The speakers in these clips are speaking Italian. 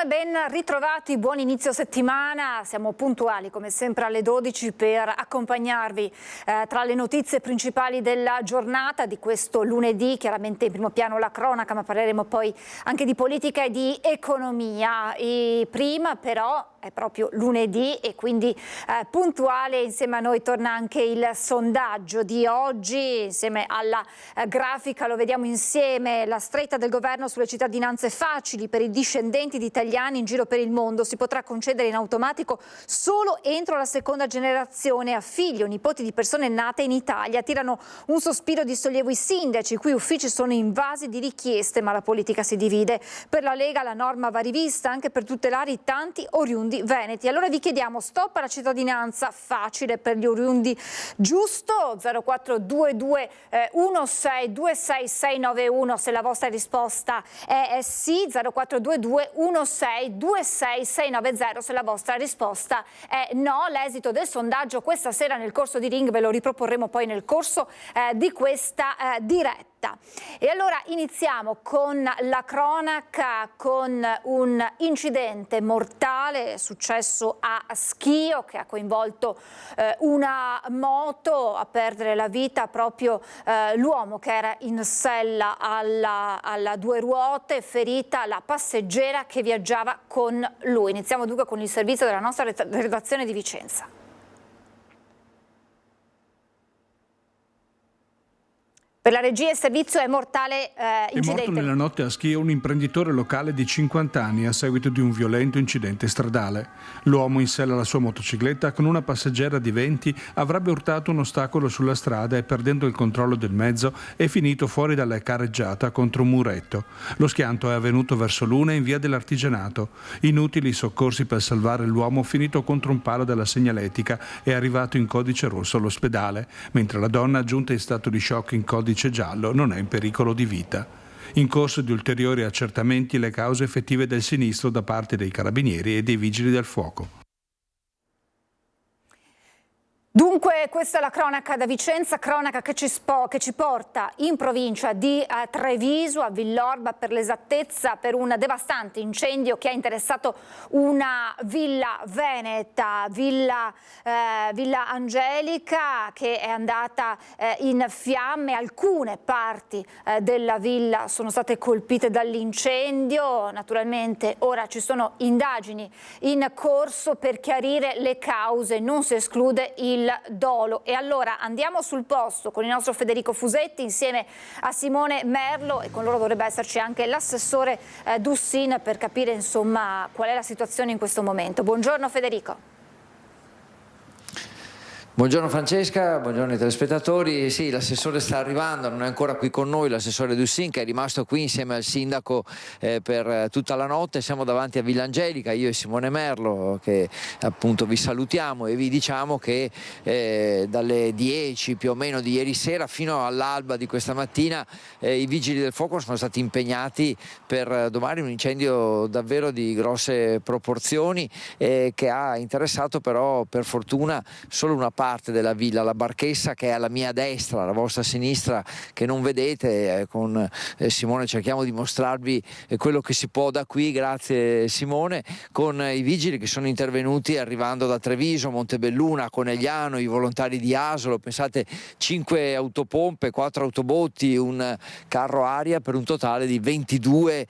allora ben ritrovati, buon inizio settimana, siamo puntuali come sempre alle 12 per accompagnarvi tra le notizie principali della giornata di questo lunedì, chiaramente in primo piano la cronaca, ma parleremo poi anche di politica e di economia. E prima però è proprio lunedì e quindi puntuale, insieme a noi torna anche il sondaggio di oggi, insieme alla grafica lo vediamo insieme, la stretta del governo sulle cittadinanze facili per i discendenti di italiani in giro per il mondo si potrà concedere in automatico solo entro la seconda generazione a figli o nipoti di persone nate in Italia. Tirano un sospiro di sollievo i sindaci, i cui uffici sono invasi di richieste, ma la politica si divide. Per la Lega la norma va rivista anche per tutelare i tanti oriundi veneti. Allora vi chiediamo stop alla cittadinanza facile per gli oriundi, giusto? 0422 16 691 se la vostra risposta è sì, 0422 16 26 690 se la vostra risposta è no. L'esito del sondaggio questa sera nel corso di Ring ve lo riproporremo poi nel corso di questa diretta. E allora iniziamo con la cronaca, con un incidente mortale successo a Schio che ha coinvolto una moto, a perdere la vita proprio l'uomo che era in sella alla due ruote, ferita la passeggera che viaggiava con lui. Iniziamo dunque con il servizio della nostra redazione di Vicenza. Per la regia il servizio è mortale incidente. È morto nella notte a Schio un imprenditore locale di 50 anni a seguito di un violento incidente stradale. L'uomo in sella alla sua motocicletta con una passeggera di 20 avrebbe urtato un ostacolo sulla strada e perdendo il controllo del mezzo è finito fuori dalla carreggiata contro un muretto. Lo schianto è avvenuto verso l'una in via dell'Artigianato. Inutili soccorsi per salvare l'uomo finito contro un palo della segnaletica e arrivato in codice rosso all'ospedale, mentre la donna giunta in stato di shock in codice giallo non è in pericolo di vita. In corso di ulteriori accertamenti le cause effettive del sinistro da parte dei carabinieri e dei vigili del fuoco. Dunque questa è la cronaca da Vicenza, cronaca che ci porta in provincia di Treviso, a Villorba per l'esattezza, per un devastante incendio che ha interessato una villa veneta, Villa Angelica, che è andata in fiamme. Alcune parti della villa sono state colpite dall'incendio, naturalmente ora ci sono indagini in corso per chiarire le cause, non si esclude il dolo. E allora andiamo sul posto con il nostro Federico Fusetti insieme a Simone Merlo e con loro dovrebbe esserci anche l'assessore Dussin per capire insomma qual è la situazione in questo momento. Buongiorno Federico. Buongiorno Francesca, buongiorno ai telespettatori. Sì, l'assessore sta arrivando, non è ancora qui con noi, l'assessore Dussin che è rimasto qui insieme al sindaco per tutta la notte. Siamo davanti a Villa Angelica, io e Simone Merlo, che appunto vi salutiamo e vi diciamo che dalle 10 più o meno di ieri sera fino all'alba di questa mattina i vigili del fuoco sono stati impegnati per domare un incendio davvero di grosse proporzioni che ha interessato però per fortuna solo una parte della villa, la Barchessa, che è alla mia destra, alla vostra sinistra, che non vedete. Con Simone cerchiamo di mostrarvi quello che si può da qui, grazie Simone, con i vigili che sono intervenuti arrivando da Treviso, Montebelluna, Conegliano, i volontari di Asolo. Pensate, 5 autopompe, 4 autobotti, un carro aria per un totale di 22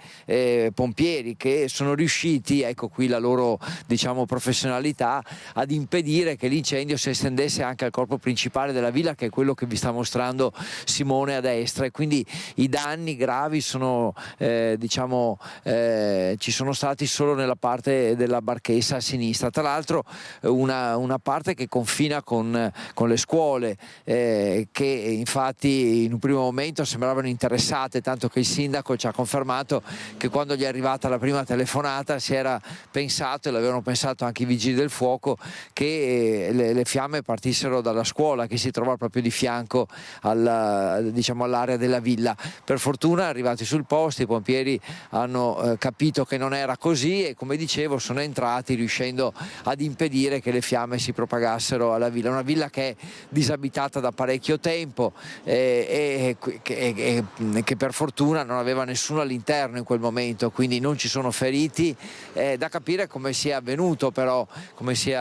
pompieri che sono riusciti, ecco qui la loro diciamo professionalità, ad impedire che l'incendio si estendesse anche al corpo principale della villa, che è quello che vi sta mostrando Simone a destra. E quindi i danni gravi sono ci sono stati solo nella parte della Barchessa a sinistra, tra l'altro una parte che confina con le scuole che infatti in un primo momento sembravano interessate, tanto che il sindaco ci ha confermato che quando gli è arrivata la prima telefonata si era pensato, e l'avevano pensato anche i vigili del fuoco, che le fiamme partissero dalla scuola che si trova proprio di fianco all'area della villa. Per fortuna, arrivati sul posto, i pompieri hanno capito che non era così e, come dicevo, sono entrati riuscendo ad impedire che le fiamme si propagassero alla villa. Una villa che è disabitata da parecchio tempo e che per fortuna non aveva nessuno all'interno in quel momento, quindi non ci sono feriti. Da capire come sia avvenuto, però, come si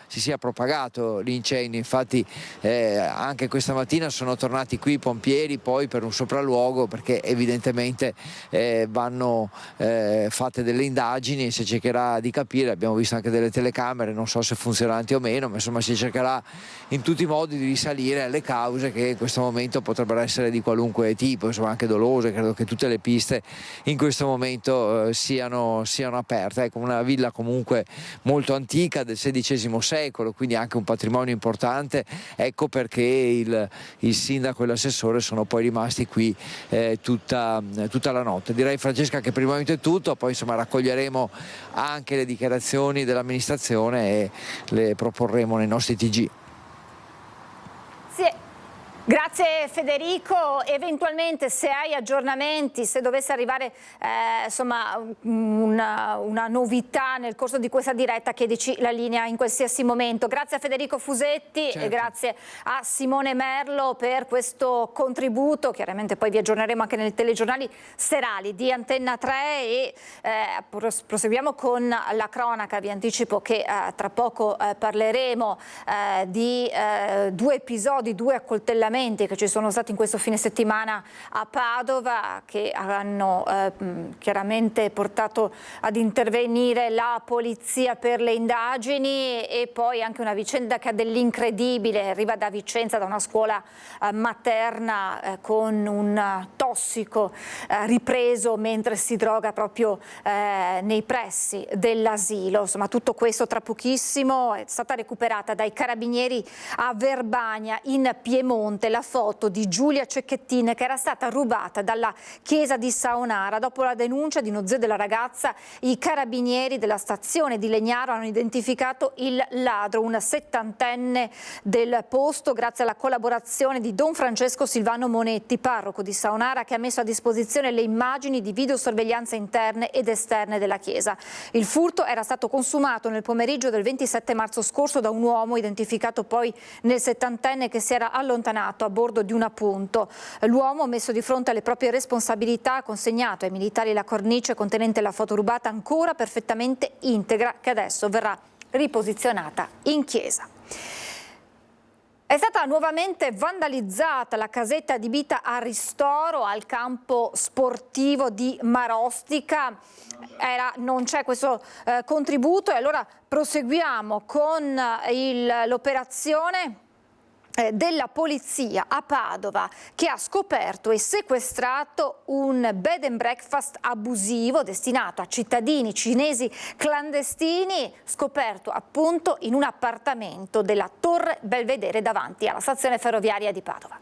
sia propagato l'incendio. Infatti anche questa mattina sono tornati qui i pompieri poi per un sopralluogo, perché evidentemente vanno fatte delle indagini e si cercherà di capire. Abbiamo visto anche delle telecamere, non so se funzionanti o meno, ma insomma si cercherà in tutti i modi di risalire alle cause, che in questo momento potrebbero essere di qualunque tipo, insomma anche dolose. Credo che tutte le piste in questo momento siano aperte. Ecco, una villa comunque molto antica, del XVI secolo, quindi anche un patrimonio importante. Ecco perché il sindaco e l'assessore sono poi rimasti qui tutta la notte. Direi, Francesca, che per il momento è tutto, poi insomma raccoglieremo anche le dichiarazioni dell'amministrazione e le proporremo nei nostri TG. Grazie Federico, eventualmente se hai aggiornamenti, se dovesse arrivare insomma una novità nel corso di questa diretta, chiedici la linea in qualsiasi momento. Grazie a Federico Fusetti, certo, e grazie a Simone Merlo per questo contributo. Chiaramente poi vi aggiorneremo anche nei telegiornali serali di Antenna 3 e proseguiamo con la cronaca. Vi anticipo che tra poco parleremo di due episodi, due accoltellamenti che ci sono stati in questo fine settimana a Padova, che hanno chiaramente portato ad intervenire la polizia per le indagini, e poi anche una vicenda che ha dell'incredibile, arriva da Vicenza, da una scuola materna con un tossico ripreso mentre si droga proprio nei pressi dell'asilo. Insomma, tutto questo tra pochissimo. È stata recuperata dai carabinieri a Verbania in Piemonte la foto di Giulia Cecchettin, che era stata rubata dalla chiesa di Saonara. Dopo la denuncia di uno zio della ragazza, i carabinieri della stazione di Legnaro hanno identificato il ladro, un 70enne del posto, grazie alla collaborazione di Don Francesco Silvano Monetti, parroco di Saonara, che ha messo a disposizione le immagini di videosorveglianza interne ed esterne della chiesa. Il furto era stato consumato nel pomeriggio del 27 marzo scorso da un uomo, identificato poi nel 70enne, che si era allontanato a bordo di un appunto. L'uomo, messo di fronte alle proprie responsabilità, ha consegnato ai militari la cornice contenente la foto rubata, ancora perfettamente integra, che adesso verrà riposizionata in chiesa. È stata nuovamente vandalizzata la casetta adibita a ristoro al campo sportivo di Marostica. Non c'è questo contributo, e allora proseguiamo con l'operazione della polizia a Padova, che ha scoperto e sequestrato un bed and breakfast abusivo destinato a cittadini cinesi clandestini, scoperto appunto in un appartamento della Torre Belvedere davanti alla stazione ferroviaria di Padova.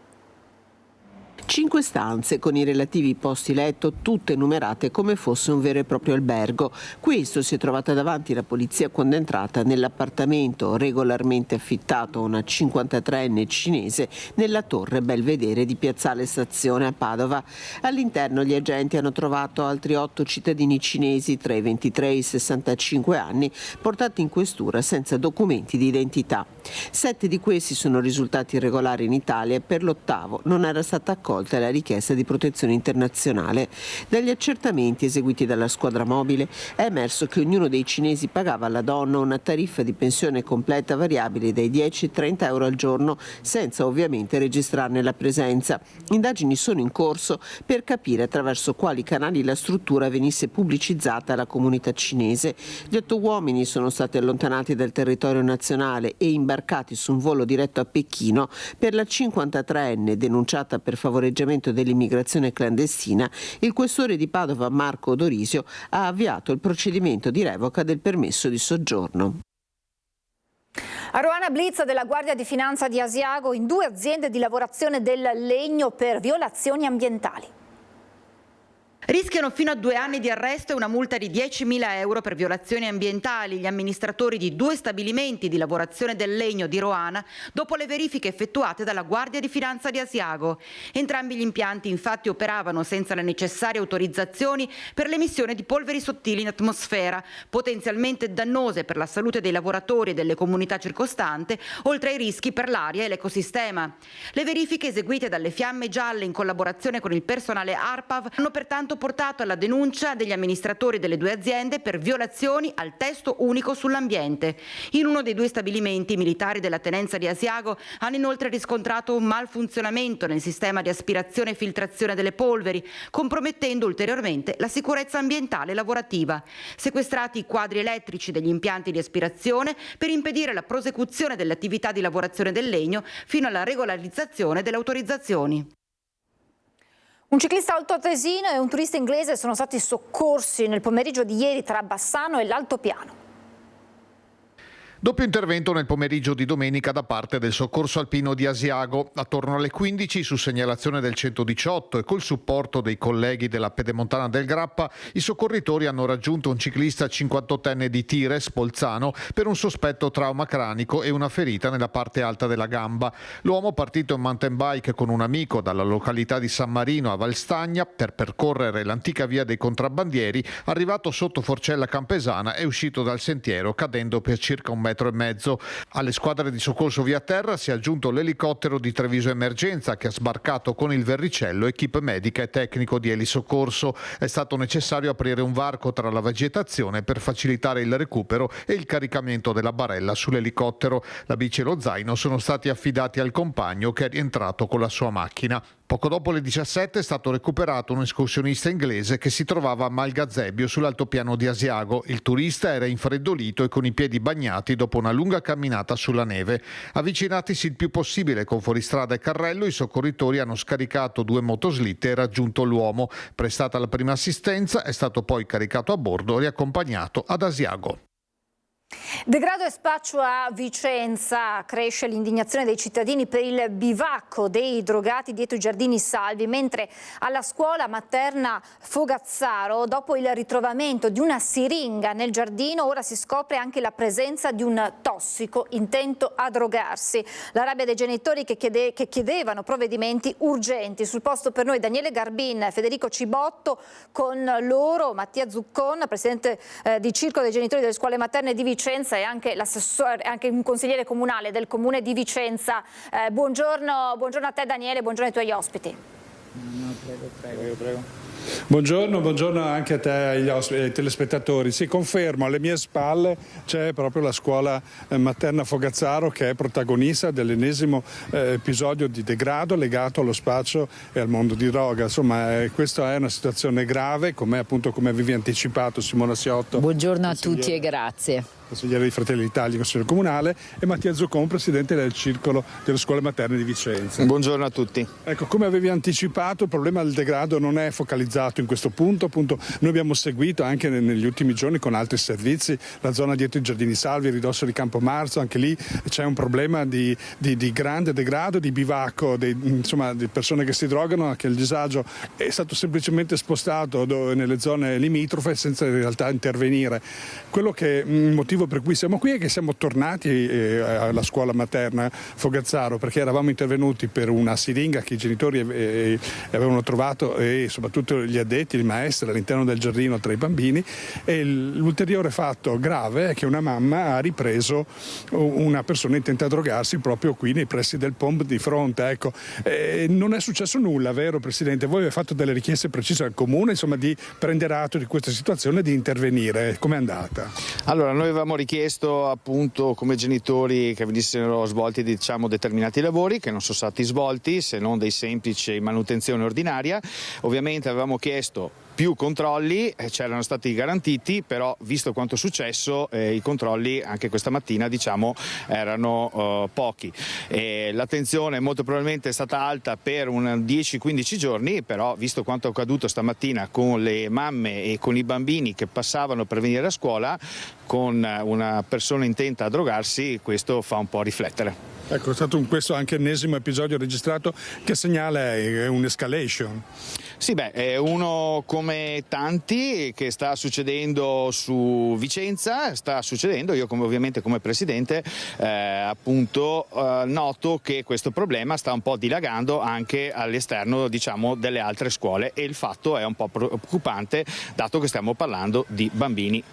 5 stanze con i relativi posti letto, tutte numerate come fosse un vero e proprio albergo. Questo si è trovata davanti la polizia quando è entrata nell'appartamento regolarmente affittato a una 53enne cinese nella Torre Belvedere di Piazzale Stazione a Padova. All'interno gli agenti hanno trovato altri 8 cittadini cinesi tra i 23 e i 65 anni, portati in questura senza documenti di identità. 7 di questi sono risultati irregolari in Italia e per l'8º non era stata accolta la richiesta di protezione internazionale. Dagli accertamenti eseguiti dalla squadra mobile è emerso che ognuno dei cinesi pagava alla donna una tariffa di pensione completa variabile dai 10 ai 30 euro al giorno, senza ovviamente registrarne la presenza. Indagini sono in corso per capire attraverso quali canali la struttura venisse pubblicizzata alla comunità cinese. Gli 8 uomini sono stati allontanati dal territorio nazionale e imbarcati su un volo diretto a Pechino. Per la 53enne denunciata per favoreggiamento dell'immigrazione clandestina, il questore di Padova Marco Dorisio ha avviato il procedimento di revoca del permesso di soggiorno. A Roana, blitz della Guardia di Finanza di Asiago in 2 aziende di lavorazione del legno per violazioni ambientali. Rischiano fino a 2 anni di arresto e una multa di 10.000 euro per violazioni ambientali gli amministratori di 2 stabilimenti di lavorazione del legno di Roana dopo le verifiche effettuate dalla Guardia di Finanza di Asiago. Entrambi gli impianti infatti operavano senza le necessarie autorizzazioni per l'emissione di polveri sottili in atmosfera, potenzialmente dannose per la salute dei lavoratori e delle comunità circostanti, oltre ai rischi per l'aria e l'ecosistema. Le verifiche eseguite dalle Fiamme Gialle in collaborazione con il personale ARPAV hanno pertanto portato alla denuncia degli amministratori delle 2 aziende per violazioni al testo unico sull'ambiente. In uno dei 2 stabilimenti, i militari della tenenza di Asiago hanno inoltre riscontrato un malfunzionamento nel sistema di aspirazione e filtrazione delle polveri, compromettendo ulteriormente la sicurezza ambientale lavorativa. Sequestrati i quadri elettrici degli impianti di aspirazione per impedire la prosecuzione delle attività di lavorazione del legno fino alla regolarizzazione delle autorizzazioni. Un ciclista altoatesino e un turista inglese sono stati soccorsi nel pomeriggio di ieri tra Bassano e l'Altopiano. Doppio intervento nel pomeriggio di domenica da parte del soccorso alpino di Asiago. Attorno alle 15, su segnalazione del 118 e col supporto dei colleghi della Pedemontana del Grappa, i soccorritori hanno raggiunto un ciclista 58enne di Tires, Bolzano, per un sospetto trauma cranico e una ferita nella parte alta della gamba. L'uomo, partito in mountain bike con un amico dalla località di San Marino a Valstagna per percorrere l'antica via dei contrabbandieri, arrivato sotto Forcella Campesana è uscito dal sentiero cadendo per circa 1,5 metri. Alle squadre di soccorso via terra si è aggiunto l'elicottero di Treviso Emergenza che ha sbarcato con il verricello equipe medica e tecnico di elisoccorso. È stato necessario aprire un varco tra la vegetazione per facilitare il recupero e il caricamento della barella sull'elicottero. La bici e lo zaino sono stati affidati al compagno che è rientrato con la sua macchina. Poco dopo le 17 è stato recuperato un escursionista inglese che si trovava a Malgazebbio sull'altopiano di Asiago. Il turista era infreddolito e con i piedi bagnati dopo una lunga camminata sulla neve. Avvicinatisi il più possibile con fuoristrada e carrello, i soccorritori hanno scaricato 2 motoslitte e raggiunto l'uomo. Prestata la prima assistenza, è stato poi caricato a bordo e riaccompagnato ad Asiago. Degrado e spaccio a Vicenza, cresce l'indignazione dei cittadini per il bivacco dei drogati dietro i giardini Salvi, mentre alla scuola materna Fogazzaro, dopo il ritrovamento di una siringa nel giardino, ora si scopre anche la presenza di un tossico intento a drogarsi. La rabbia dei genitori che chiedevano provvedimenti urgenti. Sul posto per noi Daniele Garbin, Federico Cibotto, con loro Mattia Zuccon, presidente di Circolo dei genitori delle scuole materne di Vicenza, e anche l'assessore, anche un consigliere comunale del comune di Vicenza. Buongiorno a te Daniele, buongiorno ai tuoi ospiti. Prego. Buongiorno anche a te e ai telespettatori. Sì, confermo, alle mie spalle c'è proprio la scuola materna Fogazzaro che è protagonista dell'ennesimo episodio di degrado legato allo spaccio e al mondo di droga. Insomma, questa è una situazione grave, come avevi anticipato Simona Siotto. Buongiorno a tutti e grazie. Consigliere di Fratelli d'Italia, consigliere comunale, e Mattia Zuccon, presidente del Circolo delle Scuole Materne di Vicenza. Buongiorno a tutti. Ecco, come avevi anticipato, il problema del degrado non è focalizzato in questo punto. Appunto, noi abbiamo seguito anche negli ultimi giorni con altri servizi la zona dietro i Giardini Salvi, il ridosso di Campomarzo, anche lì c'è un problema di grande degrado, di bivacco, di persone che si drogano, anche il disagio è stato semplicemente spostato nelle zone limitrofe senza in realtà intervenire. Il motivo per cui siamo qui è che siamo tornati alla scuola materna Fogazzaro perché eravamo intervenuti per una siringa che i genitori avevano trovato e soprattutto gli addetti, i maestri all'interno del giardino tra i bambini, e l'ulteriore fatto grave è che una mamma ha ripreso una persona intenta a drogarsi proprio qui nei pressi del POMP di fronte. Ecco, non è successo nulla, vero Presidente? Voi avete fatto delle richieste precise al Comune di prendere atto di questa situazione e di intervenire. Com'è andata? Allora, noi avevamo richiesto appunto come genitori che venissero svolti determinati lavori che non sono stati svolti se non dei semplici manutenzione ordinaria. Ovviamente avevamo chiesto più controlli, c'erano stati garantiti, però visto quanto è successo i controlli anche questa mattina erano pochi. L'attenzione molto probabilmente è stata alta per 10-15 giorni, però visto quanto è accaduto stamattina con le mamme e con i bambini che passavano per venire a scuola con una persona intenta a drogarsi, questo fa un po' riflettere. Ecco, è stato questo anche l'ennesimo episodio registrato che segnala un'escalation. Sì, è uno come tanti che sta succedendo su Vicenza, sta succedendo. Io ovviamente come presidente noto che questo problema sta un po' dilagando anche all'esterno, diciamo, delle altre scuole, e il fatto è un po' preoccupante dato che stiamo parlando di bambini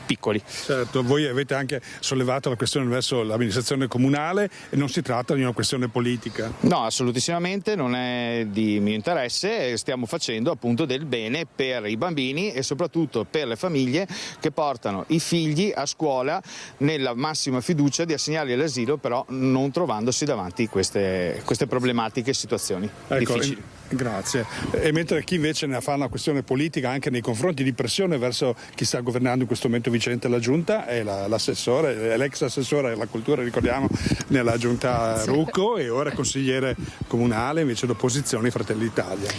piccoli. Certo, voi avete anche sollevato la questione verso l'amministrazione comunale e non si tratta di una questione politica. No, assolutissimamente non è di mio interesse, stiamo facendo appunto del bene per i bambini e soprattutto per le famiglie che portano i figli a scuola nella massima fiducia di assegnarli all'asilo, però non trovandosi davanti queste problematiche e situazioni difficili. Grazie. E mentre chi invece ne fa una questione politica anche nei confronti di pressione verso chi sta governando in questo momento Vicente la Giunta è l'assessore, l'ex assessore alla cultura, ricordiamo, nella Giunta Rucco, e ora consigliere comunale invece d'opposizione Fratelli d'Italia.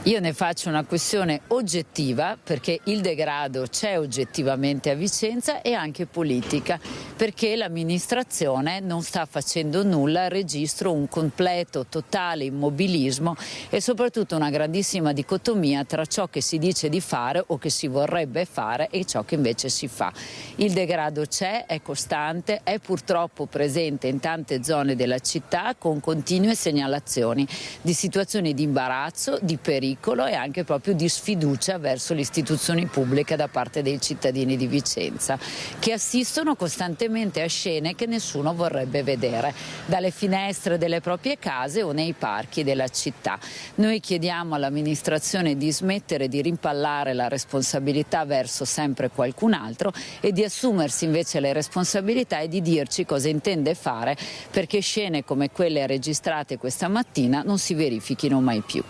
Io ne faccio una questione oggettiva, perché il degrado c'è oggettivamente a Vicenza, e anche politica, perché l'amministrazione non sta facendo nulla, registro un completo, totale immobilismo e soprattutto una grandissima dicotomia tra ciò che si dice di fare o che si vorrebbe fare e ciò che invece si fa. Il degrado c'è, è costante, è purtroppo presente in tante zone della città, con continue segnalazioni di situazioni di imbarazzo, di pericolo e anche proprio di sfiducia verso le istituzioni pubbliche da parte dei cittadini di Vicenza, che assistono costantemente a scene che nessuno vorrebbe vedere dalle finestre delle proprie case o nei parchi della città. Noi chiediamo all'amministrazione di smettere di rimpallare la responsabilità verso sempre qualcun altro e di assumersi invece le responsabilità e di dirci cosa intende fare perché scene come quelle registrate questa mattina non si verifichino mai più.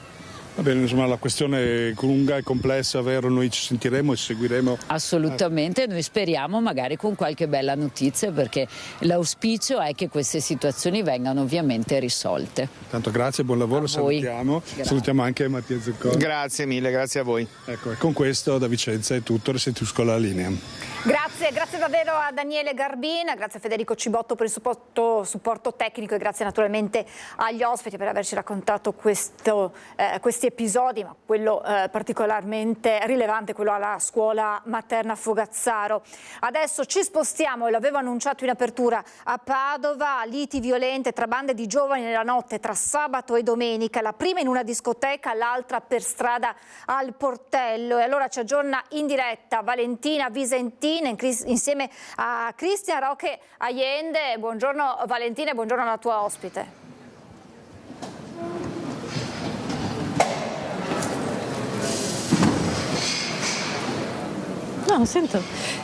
Va bene, insomma la questione è lunga e complessa, vero? Noi ci sentiremo e seguiremo. Assolutamente, noi speriamo magari con qualche bella notizia, perché l'auspicio è che queste situazioni vengano ovviamente risolte. Tanto grazie, buon lavoro, salutiamo. Salutiamo anche Mattia Zucconi. Grazie mille, grazie a voi. Ecco, e con questo da Vicenza è tutto, restituisco la linea. Grazie davvero a Daniele Garbin, grazie a Federico Cibotto per il supporto tecnico e grazie naturalmente agli ospiti per averci raccontato questi episodi, ma quello particolarmente rilevante, quello alla scuola materna Fogazzaro. Adesso ci spostiamo, e l'avevo annunciato in apertura, a Padova, liti violente tra bande di giovani nella notte tra sabato e domenica, la prima in una discoteca, l'altra per strada al Portello. E allora ci aggiorna in diretta Valentina Visentina insieme a Cristian Roque Allende. Buongiorno Valentina e buongiorno alla tua ospite. No, non sento.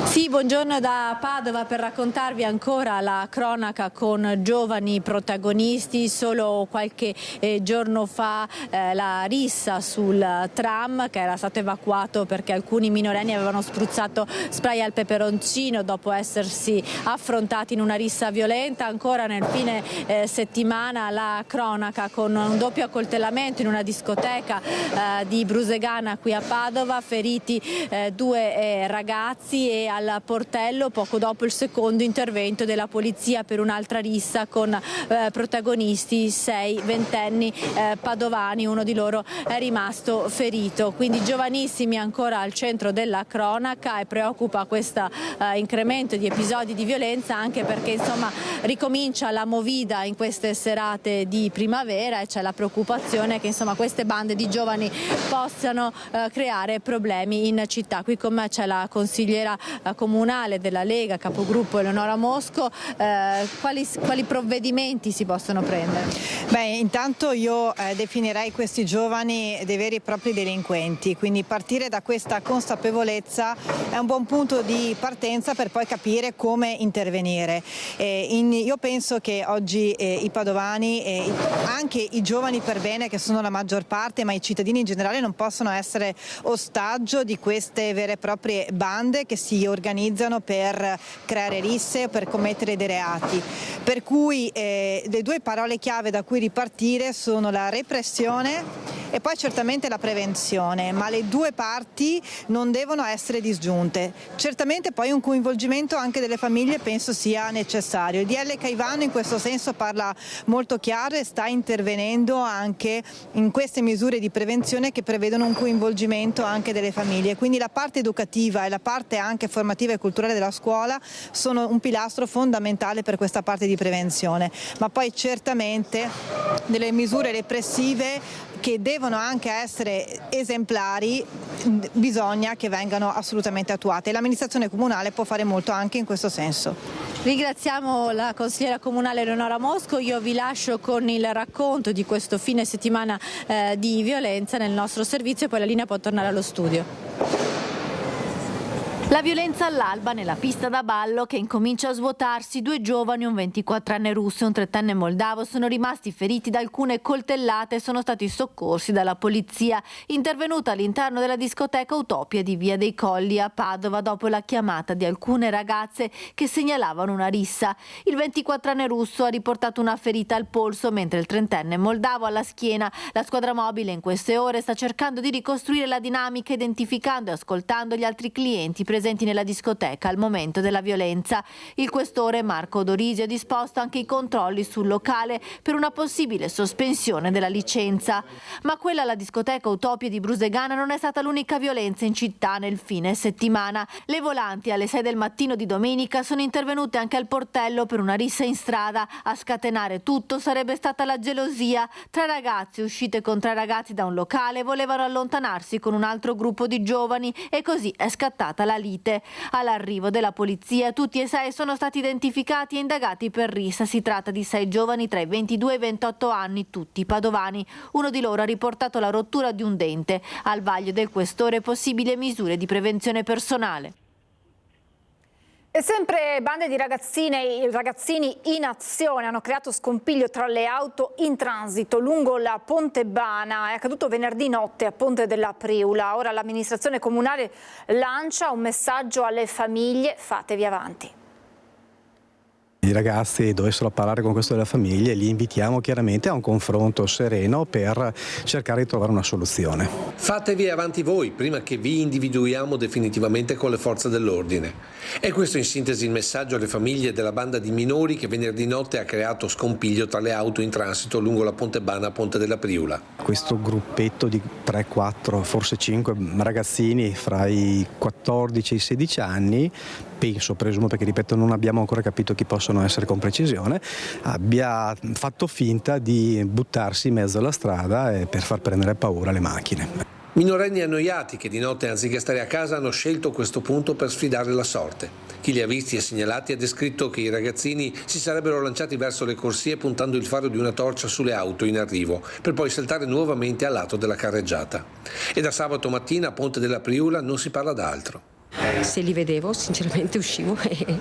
Sì, buongiorno da Padova per raccontarvi ancora la cronaca con giovani protagonisti. Solo qualche giorno fa la rissa sul tram che era stato evacuato perché alcuni minorenni avevano spruzzato spray al peperoncino dopo essersi affrontati in una rissa violenta. Ancora nel fine settimana la cronaca con un doppio accoltellamento in una discoteca di Brusegana qui a Padova, feriti due ragazzi, e al Portello poco dopo il secondo intervento della polizia per un'altra rissa con protagonisti 6 ventenni padovani, uno di loro è rimasto ferito. Quindi giovanissimi ancora al centro della cronaca, e preoccupa questo incremento di episodi di violenza, anche perché insomma ricomincia la movida in queste serate di primavera e c'è la preoccupazione che insomma queste bande di giovani possano creare problemi in città. Qui con me c'è la consigliera comunale della Lega, capogruppo Eleonora Mosco. Quali provvedimenti si possono prendere? Beh, intanto io definirei questi giovani dei veri e propri delinquenti, quindi partire da questa consapevolezza è un buon punto di partenza per poi capire come intervenire. Io penso che oggi i padovani, anche i giovani per bene che sono la maggior parte, ma i cittadini in generale non possono essere ostaggio di queste vere e proprie bande che si organizzano per creare risse o per commettere dei reati. Per cui le due parole chiave da cui ripartire sono la repressione e poi certamente la prevenzione, ma le due parti non devono essere disgiunte. Certamente poi un coinvolgimento anche delle famiglie penso sia necessario. Il DL Caivano in questo senso parla molto chiaro e sta intervenendo anche in queste misure di prevenzione che prevedono un coinvolgimento anche delle famiglie, quindi la parte educativa e la parte anche formativa e culturale della scuola sono un pilastro fondamentale per questa parte di prevenzione, ma poi certamente delle misure repressive che devono anche essere esemplari bisogna che vengano assolutamente attuate e l'amministrazione comunale può fare molto anche in questo senso. Ringraziamo la consigliera comunale Eleonora Mosco, io vi lascio con il racconto di questo fine settimana di violenza nel nostro servizio e poi la linea può tornare allo studio. La violenza all'alba nella pista da ballo che incomincia a svuotarsi. 2 giovani, un 24enne russo e un 30enne moldavo, sono rimasti feriti da alcune coltellate e sono stati soccorsi dalla polizia, intervenuta all'interno della discoteca Utopia di Via dei Colli a Padova dopo la chiamata di alcune ragazze che segnalavano una rissa. Il 24enne russo ha riportato una ferita al polso, mentre il 30enne moldavo alla schiena. La squadra mobile in queste ore sta cercando di ricostruire la dinamica, identificando e ascoltando gli altri clienti presenti nella discoteca al momento della violenza. Il questore Marco Dorisi ha disposto anche i controlli sul locale per una possibile sospensione della licenza. Ma quella alla discoteca Utopia di Brusegana non è stata l'unica violenza in città nel fine settimana. Le volanti alle 6 del mattino di domenica sono intervenute anche al portello per una rissa in strada. A scatenare tutto sarebbe stata la gelosia. 3 ragazze uscite con 3 ragazzi da un locale volevano allontanarsi con un altro gruppo di giovani e così è scattata la lite. All'arrivo della polizia tutti e 6 sono stati identificati e indagati per rissa. Si tratta di 6 giovani tra i 22 e i 28 anni, tutti padovani. Uno di loro ha riportato la rottura di un dente. Al vaglio del questore possibili misure di prevenzione personale. E sempre bande di ragazzini in azione hanno creato scompiglio tra le auto in transito lungo la Ponte Bana. È accaduto venerdì notte a Ponte della Priula. Ora l'amministrazione comunale lancia un messaggio alle famiglie: fatevi avanti. I ragazzi dovessero parlare con questo della famiglia e li invitiamo chiaramente a un confronto sereno per cercare di trovare una soluzione. Fatevi avanti voi prima che vi individuiamo definitivamente con le forze dell'ordine. È questo in sintesi il messaggio alle famiglie della banda di minori che venerdì notte ha creato scompiglio tra le auto in transito lungo la Ponte Bana a Ponte della Priula. Questo gruppetto di 3, 4, forse 5 ragazzini fra i 14 e i 16 anni, presumo perché ripeto non abbiamo ancora capito chi possono essere con precisione, abbia fatto finta di buttarsi in mezzo alla strada per far prendere paura alle macchine. Minorenni annoiati che di notte anziché stare a casa hanno scelto questo punto per sfidare la sorte. Chi li ha visti e segnalati ha descritto che i ragazzini si sarebbero lanciati verso le corsie puntando il faro di una torcia sulle auto in arrivo per poi saltare nuovamente al lato della carreggiata. E da sabato mattina a Ponte della Priula non si parla d'altro. Se li vedevo sinceramente uscivo e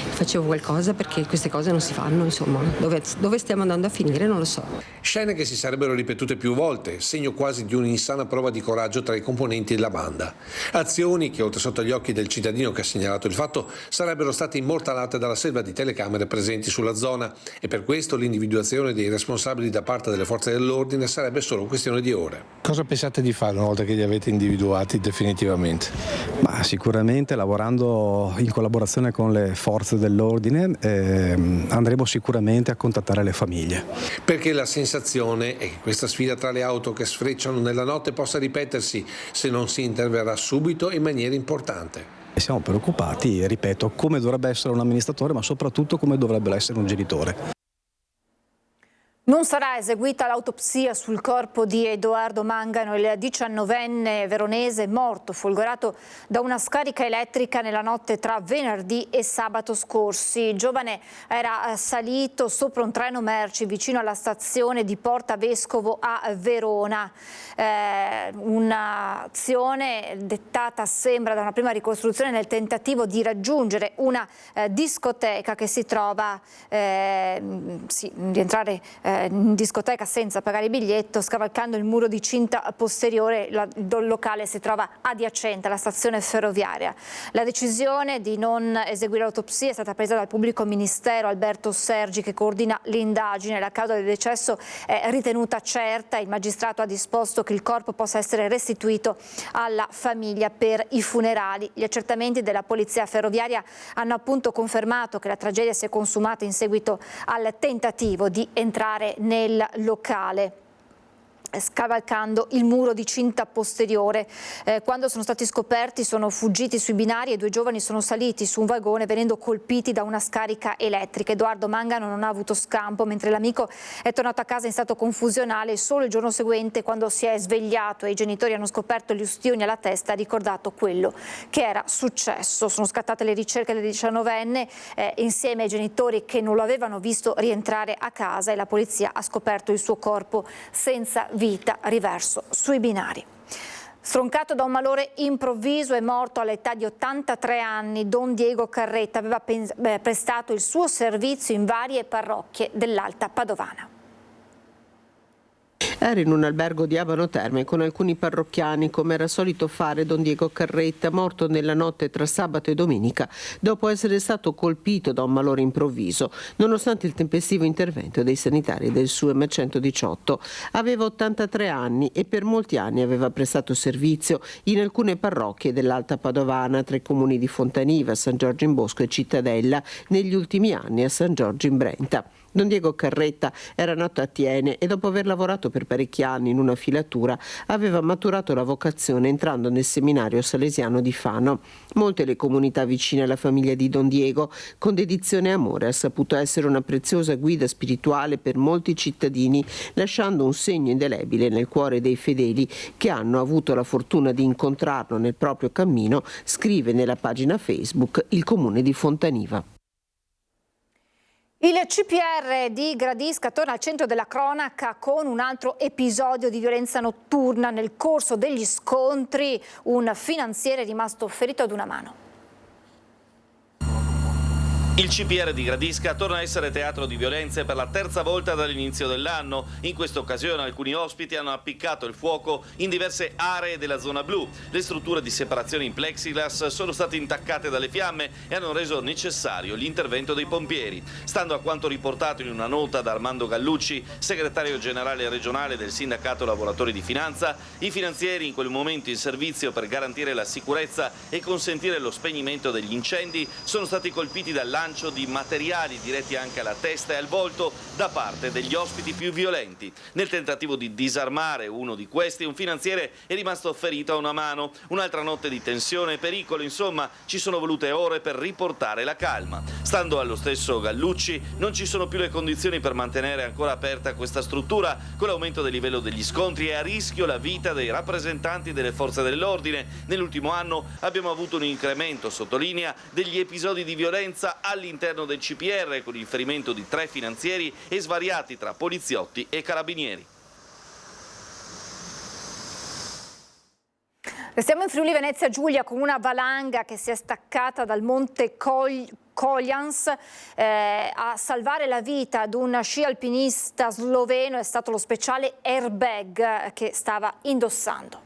facevo qualcosa perché queste cose non si fanno, insomma, dove stiamo andando a finire non lo so. Scene che si sarebbero ripetute più volte, segno quasi di un'insana prova di coraggio tra i componenti della banda. Azioni che oltre sotto gli occhi del cittadino che ha segnalato il fatto sarebbero state immortalate dalla selva di telecamere presenti sulla zona e per questo l'individuazione dei responsabili da parte delle forze dell'ordine sarebbe solo questione di ore. Cosa pensate di fare una volta che li avete individuati definitivamente? Ma sicuramente lavorando in collaborazione con le forze dell'ordine andremo sicuramente a contattare le famiglie. Perché la sensazione è che questa sfida tra le auto che sfrecciano nella notte possa ripetersi se non si interverrà subito e in maniera importante. Siamo preoccupati, ripeto, come dovrebbe essere un amministratore ma soprattutto come dovrebbe essere un genitore. Non sarà eseguita l'autopsia sul corpo di Edoardo Mangano, il 19enne veronese morto folgorato da una scarica elettrica nella notte tra venerdì e sabato scorsi. Il giovane era salito sopra un treno merci vicino alla stazione di Porta Vescovo a Verona. Un'azione dettata, sembra, da una prima ricostruzione nel tentativo di raggiungere una discoteca che si trova, di entrare in discoteca senza pagare il biglietto, scavalcando il muro di cinta posteriore. Il locale si trova adiacente alla stazione ferroviaria. La decisione di non eseguire l'autopsia è stata presa dal pubblico ministero Alberto Sergi, che coordina l'indagine. La causa del decesso è ritenuta certa. Il magistrato ha disposto che il corpo possa essere restituito alla famiglia per i funerali. Gli accertamenti della polizia ferroviaria hanno appunto confermato che la tragedia si è consumata in seguito al tentativo di entrare nel locale scavalcando il muro di cinta posteriore. Quando sono stati scoperti sono fuggiti sui binari e 2 giovani sono saliti su un vagone venendo colpiti da una scarica elettrica. Edoardo Mangano non ha avuto scampo, mentre l'amico è tornato a casa in stato confusionale. Solo il giorno seguente, quando si è svegliato e i genitori hanno scoperto gli ustioni alla testa, ha ricordato quello che era successo. Sono scattate le ricerche del 19enne insieme ai genitori che non lo avevano visto rientrare a casa, e la polizia ha scoperto il suo corpo senza vita riverso sui binari. Stroncato da un malore improvviso, è morto all'età di 83 anni. Don Diego Carretta aveva prestato il suo servizio in varie parrocchie dell'Alta Padovana. Era in un albergo di Abano Terme con alcuni parrocchiani, come era solito fare Don Diego Carretta, morto nella notte tra sabato e domenica dopo essere stato colpito da un malore improvviso, nonostante il tempestivo intervento dei sanitari del SUEM 118. Aveva 83 anni e per molti anni aveva prestato servizio in alcune parrocchie dell'Alta Padovana, tra i comuni di Fontaniva, San Giorgio in Bosco e Cittadella, negli ultimi anni a San Giorgio in Brenta. Don Diego Carretta era nato a Tiene e dopo aver lavorato per parecchi anni in una filatura aveva maturato la vocazione entrando nel seminario salesiano di Fano. Molte le comunità vicine alla famiglia di Don Diego, con dedizione e amore ha saputo essere una preziosa guida spirituale per molti cittadini, lasciando un segno indelebile nel cuore dei fedeli che hanno avuto la fortuna di incontrarlo nel proprio cammino, scrive nella pagina Facebook il comune di Fontaniva. Il CPR di Gradisca torna al centro della cronaca con un altro episodio di violenza notturna. Nel corso degli scontri un finanziere è rimasto ferito ad una mano. Il CPR di Gradisca torna a essere teatro di violenze per la terza volta dall'inizio dell'anno. In questa occasione alcuni ospiti hanno appiccato il fuoco in diverse aree della zona blu. Le strutture di separazione in plexiglass sono state intaccate dalle fiamme e hanno reso necessario l'intervento dei pompieri. Stando a quanto riportato in una nota da Armando Gallucci, segretario generale regionale del Sindacato Lavoratori di Finanza, i finanzieri in quel momento in servizio per garantire la sicurezza e consentire lo spegnimento degli incendi sono stati colpiti dal di materiali diretti anche alla testa e al volto da parte degli ospiti più violenti. Nel tentativo di disarmare uno di questi, un finanziere è rimasto ferito a una mano. Un'altra notte di tensione e pericolo, insomma, ci sono volute ore per riportare la calma. Stando allo stesso Gallucci, non ci sono più le condizioni per mantenere ancora aperta questa struttura. Con l'aumento del livello degli scontri è a rischio la vita dei rappresentanti delle forze dell'ordine. Nell'ultimo anno abbiamo avuto un incremento, sottolinea, degli episodi di violenza all'interno del CPR, con il ferimento di 3 finanzieri e svariati tra poliziotti e carabinieri. Restiamo in Friuli Venezia Giulia con una valanga che si è staccata dal monte Koljans. A salvare la vita ad un sci alpinista sloveno è stato lo speciale airbag che stava indossando.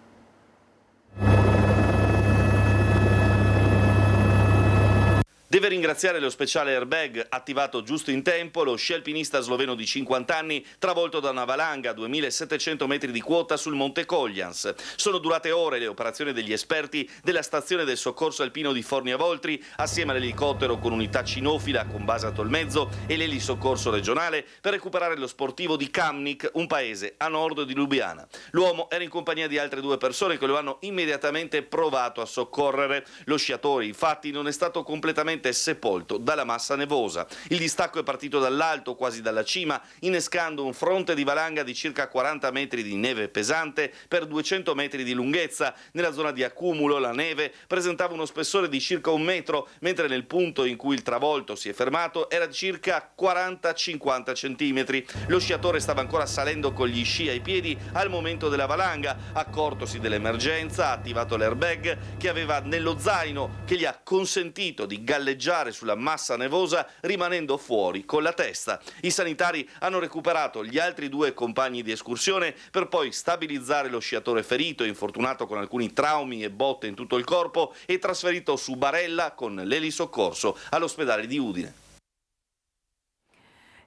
Deve ringraziare lo speciale airbag attivato giusto in tempo lo sci alpinista sloveno di 50 anni travolto da una valanga a 2700 metri di quota sul monte Koljans. Sono durate ore le operazioni degli esperti della stazione del soccorso alpino di Fornia Voltri assieme all'elicottero con unità cinofila con base a Tolmezzo e l'elisoccorso regionale per recuperare lo sportivo di Kamnik, un paese a nord di Lubiana. L'uomo era in compagnia di altre 2 persone che lo hanno immediatamente provato a soccorrere. Lo sciatore infatti non è stato completamente sepolto dalla massa nevosa. Il distacco è partito dall'alto, quasi dalla cima, innescando un fronte di valanga di circa 40 metri di neve pesante per 200 metri di lunghezza. Nella zona di accumulo la neve presentava uno spessore di circa 1 metro, mentre nel punto in cui il travolto si è fermato era di circa 40-50 centimetri. Lo sciatore stava ancora salendo con gli sci ai piedi al momento della valanga. Accortosi dell'emergenza, ha attivato l'airbag che aveva nello zaino, che gli ha consentito di galleggiare galleggiare sulla massa nevosa rimanendo fuori con la testa. I sanitari hanno recuperato gli altri 2 compagni di escursione per poi stabilizzare lo sciatore ferito, infortunato con alcuni traumi e botte in tutto il corpo, e trasferito su barella con l'elisoccorso all'ospedale di Udine.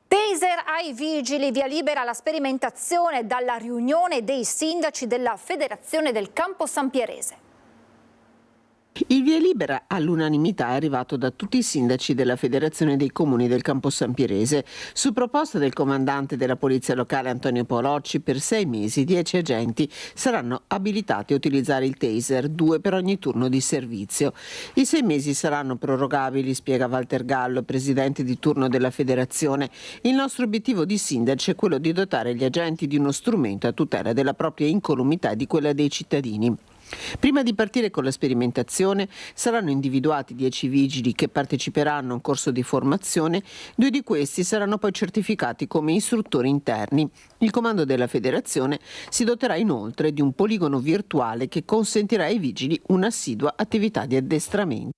Taser ai vigili, via libera alla sperimentazione dalla riunione dei sindaci della Federazione del Campo Sampierese. Il via libera all'unanimità è arrivato da tutti i sindaci della Federazione dei Comuni del Campo Sampierese. Su proposta del comandante della Polizia Locale Antonio Paolocci, per 6 mesi 10 agenti saranno abilitati a utilizzare il taser, 2 per ogni turno di servizio. I 6 mesi saranno prorogabili, spiega Walter Gallo, presidente di turno della Federazione. Il nostro obiettivo di sindaci è quello di dotare gli agenti di uno strumento a tutela della propria incolumità e di quella dei cittadini. Prima di partire con la sperimentazione saranno individuati 10 vigili che parteciperanno a un corso di formazione, 2 di questi saranno poi certificati come istruttori interni. Il comando della federazione si doterà inoltre di un poligono virtuale che consentirà ai vigili un'assidua attività di addestramento.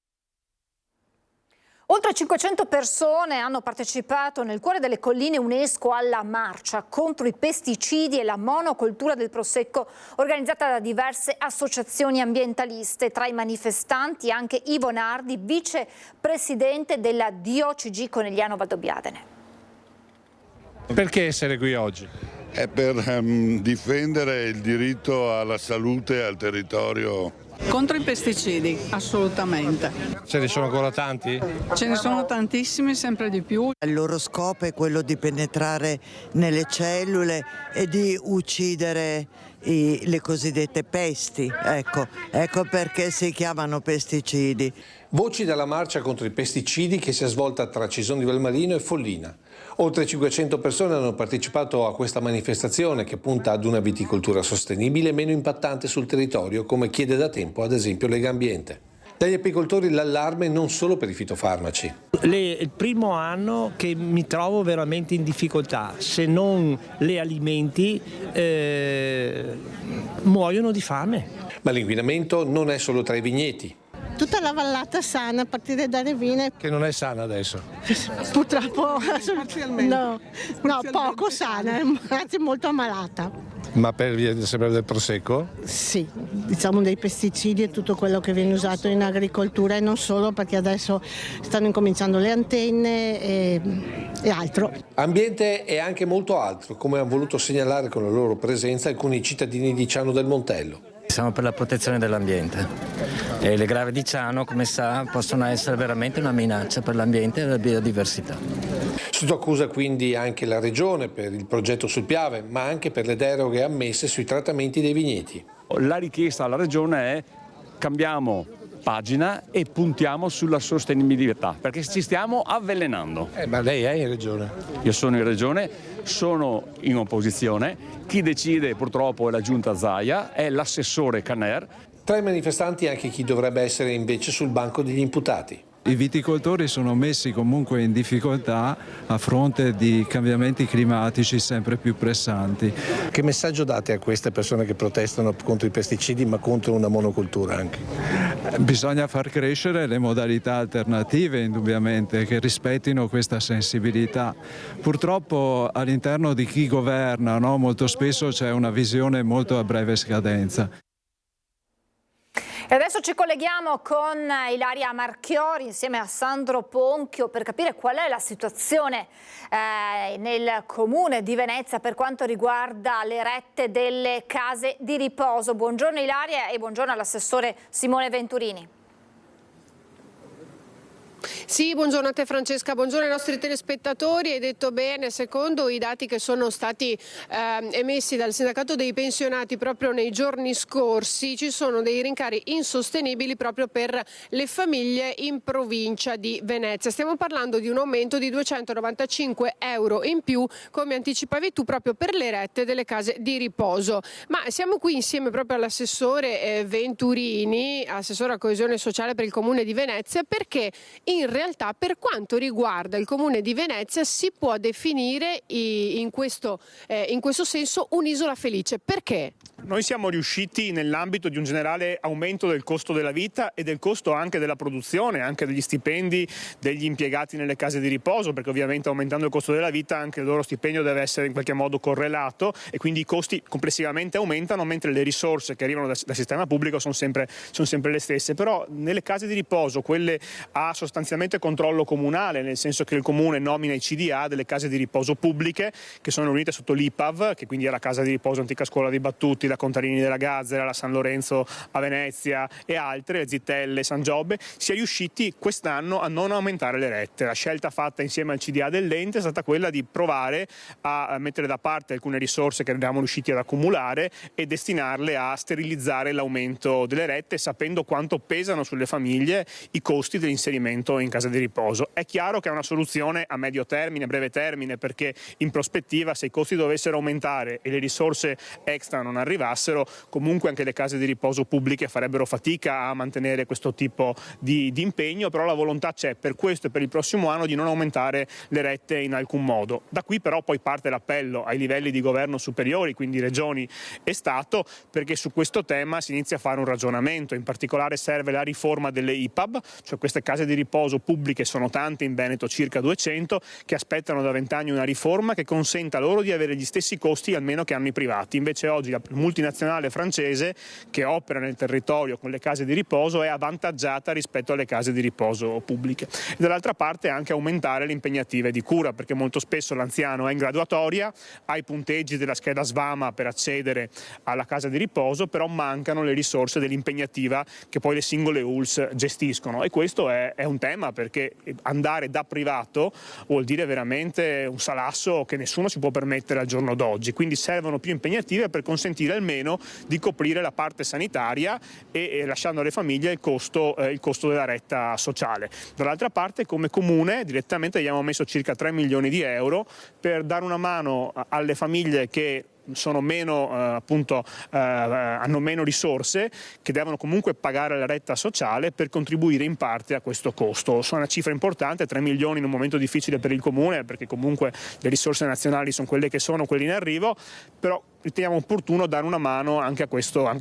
Oltre 500 persone hanno partecipato nel cuore delle colline UNESCO alla marcia contro i pesticidi e la monocoltura del prosecco organizzata da diverse associazioni ambientaliste. Tra i manifestanti anche Ivo Nardi, vicepresidente della DOCG Conegliano Valdobbiadene. Perché essere qui oggi? È per difendere il diritto alla salute e al territorio. Contro i pesticidi, assolutamente. Ce ne sono ancora tanti? Ce ne sono tantissimi, sempre di più. Il loro scopo è quello di penetrare nelle cellule e di uccidere le cosiddette pesti. Ecco perché si chiamano pesticidi. Voci dalla marcia contro i pesticidi che si è svolta tra Cisone di Valmarino e Follina. Oltre 500 persone hanno partecipato a questa manifestazione che punta ad una viticoltura sostenibile e meno impattante sul territorio, come chiede da tempo ad esempio Legambiente. Dagli apicoltori l'allarme non solo per i fitofarmaci. È il primo anno che mi trovo veramente in difficoltà, se non le alimenti muoiono di fame. Ma l'inquinamento non è solo tra i vigneti. Tutta la vallata sana a partire da Revine. Che non è sana adesso? Purtroppo no, poco sana, anzi molto ammalata. Ma per via sempre del prosecco? Sì, diciamo dei pesticidi e tutto quello che viene usato in agricoltura e non solo, perché adesso stanno incominciando le antenne e altro. Ambiente e anche molto altro, come hanno voluto segnalare con la loro presenza alcuni cittadini di Ciano del Montello. Siamo per la protezione dell'ambiente e le grave di Ciano, come sa, possono essere veramente una minaccia per l'ambiente e la biodiversità. Sotto accusa quindi anche la Regione per il progetto sul Piave, ma anche per le deroghe ammesse sui trattamenti dei vigneti. La richiesta alla Regione è: cambiamo pagina e puntiamo sulla sostenibilità, perché ci stiamo avvelenando. Ma lei è in Regione? Io sono in Regione, sono in opposizione, chi decide purtroppo è la Giunta Zaia, è l'assessore Caner. Tra i manifestanti anche chi dovrebbe essere invece sul banco degli imputati. I viticoltori sono messi comunque in difficoltà a fronte di cambiamenti climatici sempre più pressanti. Che messaggio date a queste persone che protestano contro i pesticidi ma contro una monocultura anche? Bisogna far crescere le modalità alternative indubbiamente che rispettino questa sensibilità. Purtroppo all'interno di chi governa, molto spesso c'è una visione molto a breve scadenza. E adesso ci colleghiamo con Ilaria Marchiori insieme a Sandro Ponchio per capire qual è la situazione nel comune di Venezia per quanto riguarda le rette delle case di riposo. Buongiorno Ilaria e buongiorno all'assessore Simone Venturini. Sì, buongiorno a te Francesca, buongiorno ai nostri telespettatori. Hai detto bene, secondo i dati che sono stati emessi dal sindacato dei pensionati proprio nei giorni scorsi, ci sono dei rincari insostenibili proprio per le famiglie in provincia di Venezia. Stiamo parlando di un aumento di 295 euro in più, come anticipavi tu, proprio per le rette delle case di riposo. Ma siamo qui insieme proprio all'assessore Venturini, assessore a coesione sociale per il comune di Venezia, perché in realtà per quanto riguarda il Comune di Venezia si può definire in questo senso un'isola felice. Perché? Noi siamo riusciti nell'ambito di un generale aumento del costo della vita e del costo anche della produzione, anche degli stipendi degli impiegati nelle case di riposo, perché ovviamente aumentando il costo della vita anche il loro stipendio deve essere in qualche modo correlato e quindi i costi complessivamente aumentano, mentre le risorse che arrivano dal sistema pubblico sono sempre le stesse. Però nelle case di riposo, quelle a sostanzialmente controllo comunale, nel senso che il comune nomina i CDA delle case di riposo pubbliche che sono unite sotto l'IPAV, che quindi è la casa di riposo Antica Scuola dei Battuti, la Contarini della Gazzera, la San Lorenzo a Venezia e altre, le Zitelle, San Giobbe, si è riusciti quest'anno a non aumentare le rette. La scelta fatta insieme al CDA dell'ente è stata quella di provare a mettere da parte alcune risorse che eravamo riusciti ad accumulare e destinarle a sterilizzare l'aumento delle rette, sapendo quanto pesano sulle famiglie i costi dell'inserimento in casa di riposo. È chiaro che è una soluzione a medio termine, breve termine, perché in prospettiva, se i costi dovessero aumentare e le risorse extra non arrivassero, comunque anche le case di riposo pubbliche farebbero fatica a mantenere questo tipo di impegno, però la volontà c'è per questo e per il prossimo anno di non aumentare le rette in alcun modo. Da qui però poi parte l'appello ai livelli di governo superiori, quindi regioni e Stato, perché su questo tema si inizia a fare un ragionamento. In particolare serve la riforma delle IPAB, cioè queste case di riposo pubbliche sono tante, in Veneto circa 200, che aspettano da 20 anni una riforma che consenta loro di avere gli stessi costi almeno che hanno i privati. Invece oggi la multinazionale francese che opera nel territorio con le case di riposo è avvantaggiata rispetto alle case di riposo pubbliche. E dall'altra parte anche aumentare le impegnative di cura, perché molto spesso l'anziano è in graduatoria, ha i punteggi della scheda SVAMA per accedere alla casa di riposo, però mancano le risorse dell'impegnativa che poi le singole ULSS gestiscono, e questo è un tema, perché andare da privato vuol dire veramente un salasso che nessuno si può permettere al giorno d'oggi, quindi servono più impegnative per consentire almeno di coprire la parte sanitaria e lasciando alle famiglie il costo della retta sociale. Dall'altra parte, come comune direttamente abbiamo messo circa 3 milioni di euro per dare una mano alle famiglie che sono meno, hanno meno risorse, che devono comunque pagare la retta sociale, per contribuire in parte a questo costo. Sono una cifra importante, 3 milioni in un momento difficile per il comune, perché comunque le risorse nazionali sono quelle che sono, quelle in arrivo, però riteniamo opportuno dare una mano anche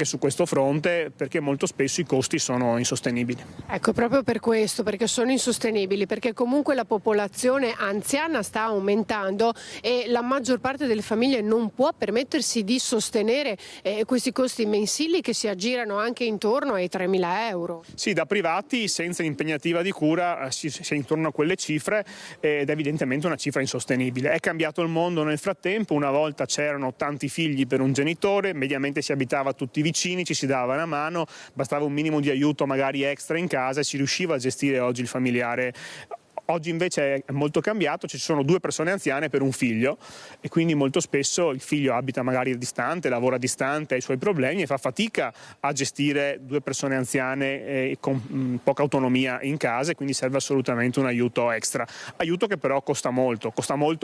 su questo fronte, perché molto spesso i costi sono insostenibili. Ecco, proprio per questo, perché sono insostenibili, perché comunque la popolazione anziana sta aumentando e la maggior parte delle famiglie non può permettersi di sostenere questi costi mensili che si aggirano anche intorno ai 3.000 euro. Sì, da privati senza impegnativa di cura si è intorno a quelle cifre, ed è evidentemente una cifra insostenibile. È cambiato il mondo nel frattempo, una volta c'erano tanti figli per un genitore, mediamente si abitava tutti vicini, ci si dava una mano, bastava un minimo di aiuto magari extra in casa e si riusciva a gestire oggi il familiare. Oggi invece è molto cambiato, ci sono 2 persone anziane per un figlio e quindi molto spesso il figlio abita magari distante, lavora distante, ha i suoi problemi e fa fatica a gestire 2 persone anziane con poca autonomia in casa, e quindi serve assolutamente un aiuto extra. Aiuto che però costa molto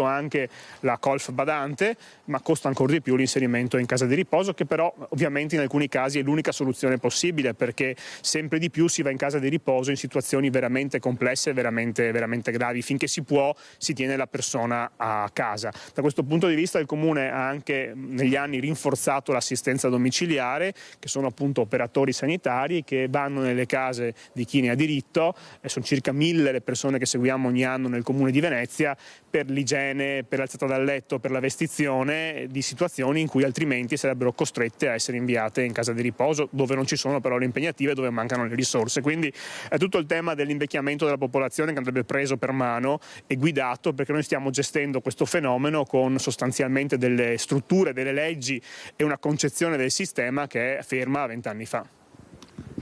anche la colf badante, ma costa ancora di più l'inserimento in casa di riposo, che però ovviamente in alcuni casi è l'unica soluzione possibile, perché sempre di più si va in casa di riposo in situazioni veramente complesse, veramente gravi. Finché si può si tiene la persona a casa. Da questo punto di vista il Comune ha anche negli anni rinforzato l'assistenza domiciliare, che sono appunto operatori sanitari che vanno nelle case di chi ne ha diritto, e sono circa 1.000 le persone che seguiamo ogni anno nel Comune di Venezia, per l'igiene, per l'alzata dal letto, per la vestizione di situazioni in cui altrimenti sarebbero costrette a essere inviate in casa di riposo, dove non ci sono però le impegnative, dove mancano le risorse. Quindi è tutto il tema dell'invecchiamento della popolazione che andrebbe preso per mano e guidato, perché noi stiamo gestendo questo fenomeno con sostanzialmente delle strutture, delle leggi e una concezione del sistema che è ferma a 20 anni fa.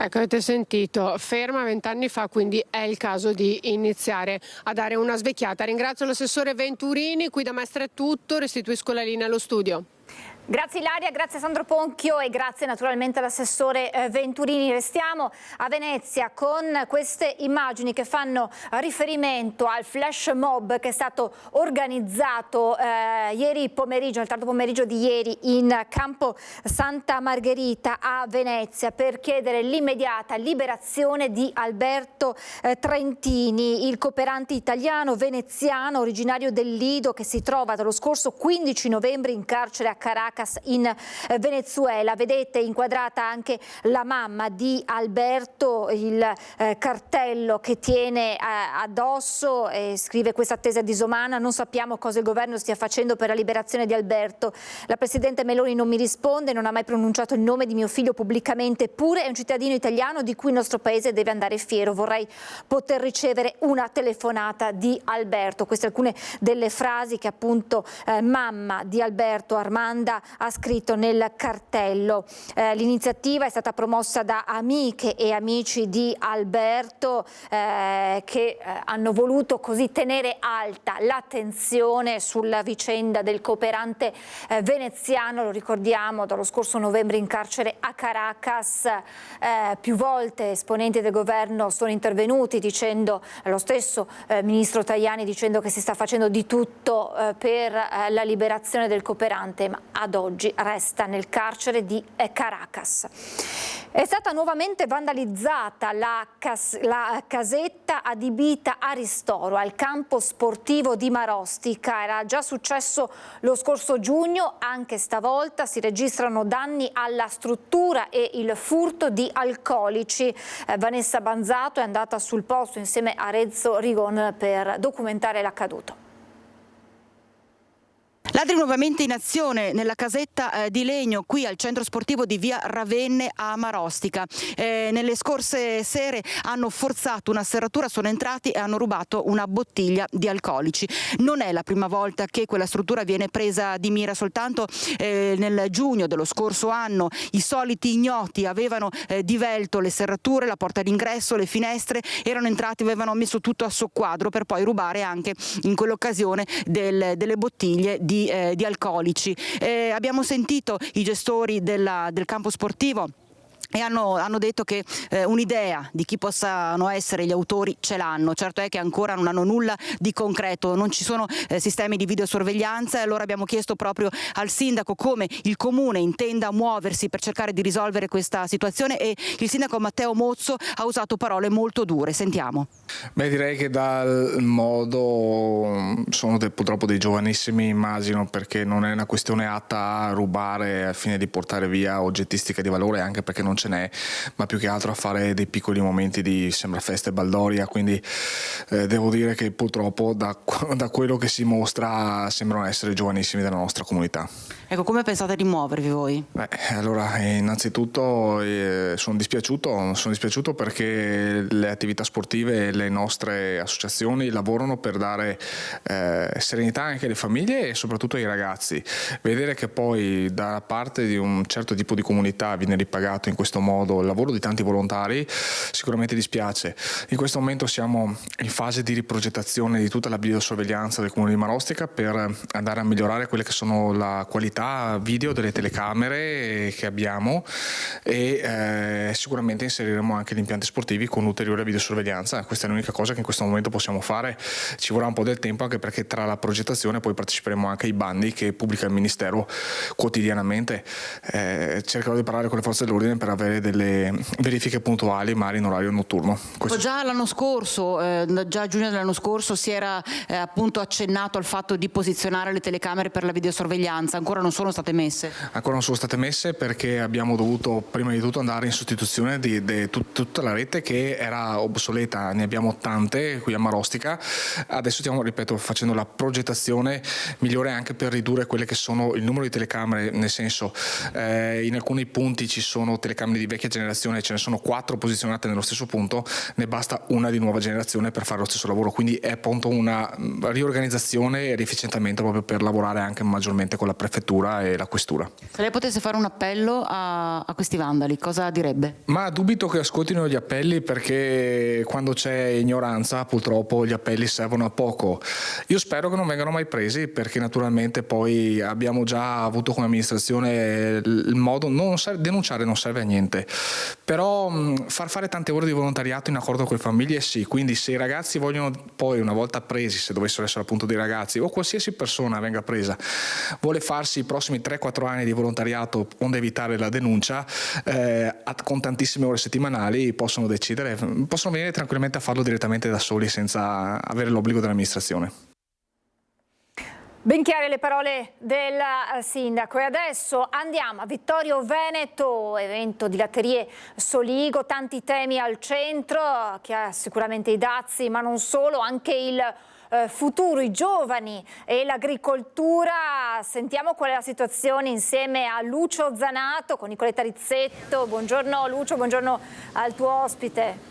Ecco, avete sentito, ferma 20 anni fa, quindi è il caso di iniziare a dare una svecchiata. Ringrazio l'assessore Venturini, qui da Mestre è tutto, restituisco la linea allo studio. Grazie Ilaria, grazie Sandro Ponchio e grazie naturalmente all'assessore Venturini. Restiamo a Venezia con queste immagini che fanno riferimento al flash mob che è stato organizzato ieri pomeriggio, nel tardo pomeriggio di ieri, in Campo Santa Margherita a Venezia per chiedere l'immediata liberazione di Alberto Trentini, il cooperante italiano veneziano originario del Lido che si trova dallo scorso 15 novembre in carcere a Caracas in Venezuela. Vedete inquadrata anche la mamma di Alberto, il cartello che tiene addosso e scrive: questa attesa disumana, non sappiamo cosa il governo stia facendo per la liberazione di Alberto. La Presidente Meloni non mi risponde, non ha mai pronunciato il nome di mio figlio pubblicamente, eppure è un cittadino italiano di cui il nostro paese deve andare fiero. Vorrei poter ricevere una telefonata di Alberto. Queste alcune delle frasi che appunto mamma di Alberto, Armanda, ha scritto nel cartello. L'iniziativa è stata promossa da amiche e amici di Alberto che hanno voluto così tenere alta l'attenzione sulla vicenda del cooperante veneziano. Lo ricordiamo, dallo scorso novembre in carcere a Caracas. Più volte esponenti del governo sono intervenuti dicendo, lo stesso ministro Tajani dicendo che si sta facendo di tutto per la liberazione del cooperante, ma ad oggi resta nel carcere di Caracas. È stata nuovamente vandalizzata la casetta adibita a ristoro al campo sportivo di Marostica. Era già successo lo scorso giugno, anche stavolta si registrano danni alla struttura e il furto di alcolici. Vanessa Banzato è andata sul posto insieme a Renzo Rigon per documentare l'accaduto. Ladri nuovamente in azione nella casetta di legno qui al centro sportivo di via Ravenne a Marostica. Nelle scorse sere hanno forzato una serratura, sono entrati e hanno rubato una bottiglia di alcolici. Non è la prima volta che quella struttura viene presa di mira, soltanto nel giugno dello scorso anno i soliti ignoti avevano divelto le serrature, la porta d'ingresso, le finestre, erano entrati, avevano messo tutto a soqquadro per poi rubare anche in quell'occasione delle bottiglie di alcolici. Abbiamo sentito i gestori del campo sportivo e hanno detto che un'idea di chi possano essere gli autori ce l'hanno. Certo è che ancora non hanno nulla di concreto, non ci sono sistemi di videosorveglianza, e allora abbiamo chiesto proprio al sindaco come il comune intenda muoversi per cercare di risolvere questa situazione, e il sindaco Matteo Mozzo ha usato parole molto dure. Sentiamo. Beh, direi che dal modo sono purtroppo dei giovanissimi, immagino, perché non è una questione atta a rubare al fine di portare via oggettistica di valore, anche perché non ce n'è, ma più che altro a fare dei piccoli momenti di sembra festa e baldoria, quindi devo dire che purtroppo da quello che si mostra sembrano essere giovanissimi della nostra comunità. Ecco, come pensate di muovervi voi? Allora, innanzitutto sono dispiaciuto perché le attività sportive e le nostre associazioni lavorano per dare serenità anche alle famiglie e soprattutto ai ragazzi. Vedere che poi da parte di un certo tipo di comunità viene ripagato in questo modo il lavoro di tanti volontari sicuramente dispiace. In questo momento siamo in fase di riprogettazione di tutta la videosorveglianza del comune di Marostica per andare a migliorare quelle che sono la qualità video delle telecamere che abbiamo, e sicuramente inseriremo anche gli impianti sportivi con ulteriore videosorveglianza. Questa è l'unica cosa che in questo momento possiamo fare. Ci vorrà un po' del tempo, anche perché tra la progettazione poi parteciperemo anche ai bandi che pubblica il Ministero quotidianamente. Cercherò di parlare con le forze dell'ordine per avere delle verifiche puntuali, magari in orario notturno. Già l'anno scorso, già a giugno dell'anno scorso, si era appunto accennato al fatto di posizionare le telecamere per la videosorveglianza. Ancora non sono state messe? Ancora non sono state messe perché abbiamo dovuto prima di tutto andare in sostituzione di tutta la rete che era obsoleta. Ne abbiamo tante qui a Marostica. Adesso stiamo, ripeto, facendo la progettazione migliore anche per ridurre quelle che sono il numero di telecamere, nel senso in alcuni punti ci sono telecamere telecamere di vecchia generazione ce ne sono 4 posizionate nello stesso punto, ne basta una di nuova generazione per fare lo stesso lavoro, quindi è appunto una riorganizzazione e riefficientamento proprio per lavorare anche maggiormente con la prefettura e la questura. Se lei potesse fare un appello a questi vandali, cosa direbbe? Ma dubito che ascoltino gli appelli, perché quando c'è ignoranza purtroppo gli appelli servono a poco. Io spero che non vengano mai presi, perché naturalmente poi abbiamo già avuto come amministrazione il modo, denunciare non serve a niente, però far fare tante ore di volontariato in accordo con le famiglie sì, quindi se i ragazzi vogliono poi, una volta presi, se dovessero essere appunto dei ragazzi o qualsiasi persona venga presa, vuole farsi i prossimi 3-4 anni di volontariato onde evitare la denuncia, con tantissime ore settimanali possono decidere, possono venire tranquillamente a farlo direttamente da soli senza avere l'obbligo dell'amministrazione. Ben chiare le parole del sindaco. E adesso andiamo a Vittorio Veneto, evento di Latterie Soligo, tanti temi al centro, che ha sicuramente i dazi, ma non solo, anche il futuro, i giovani e l'agricoltura. Sentiamo qual è la situazione insieme a Lucio Zanato con Nicoletta Rizzetto. Buongiorno Lucio, buongiorno al tuo ospite.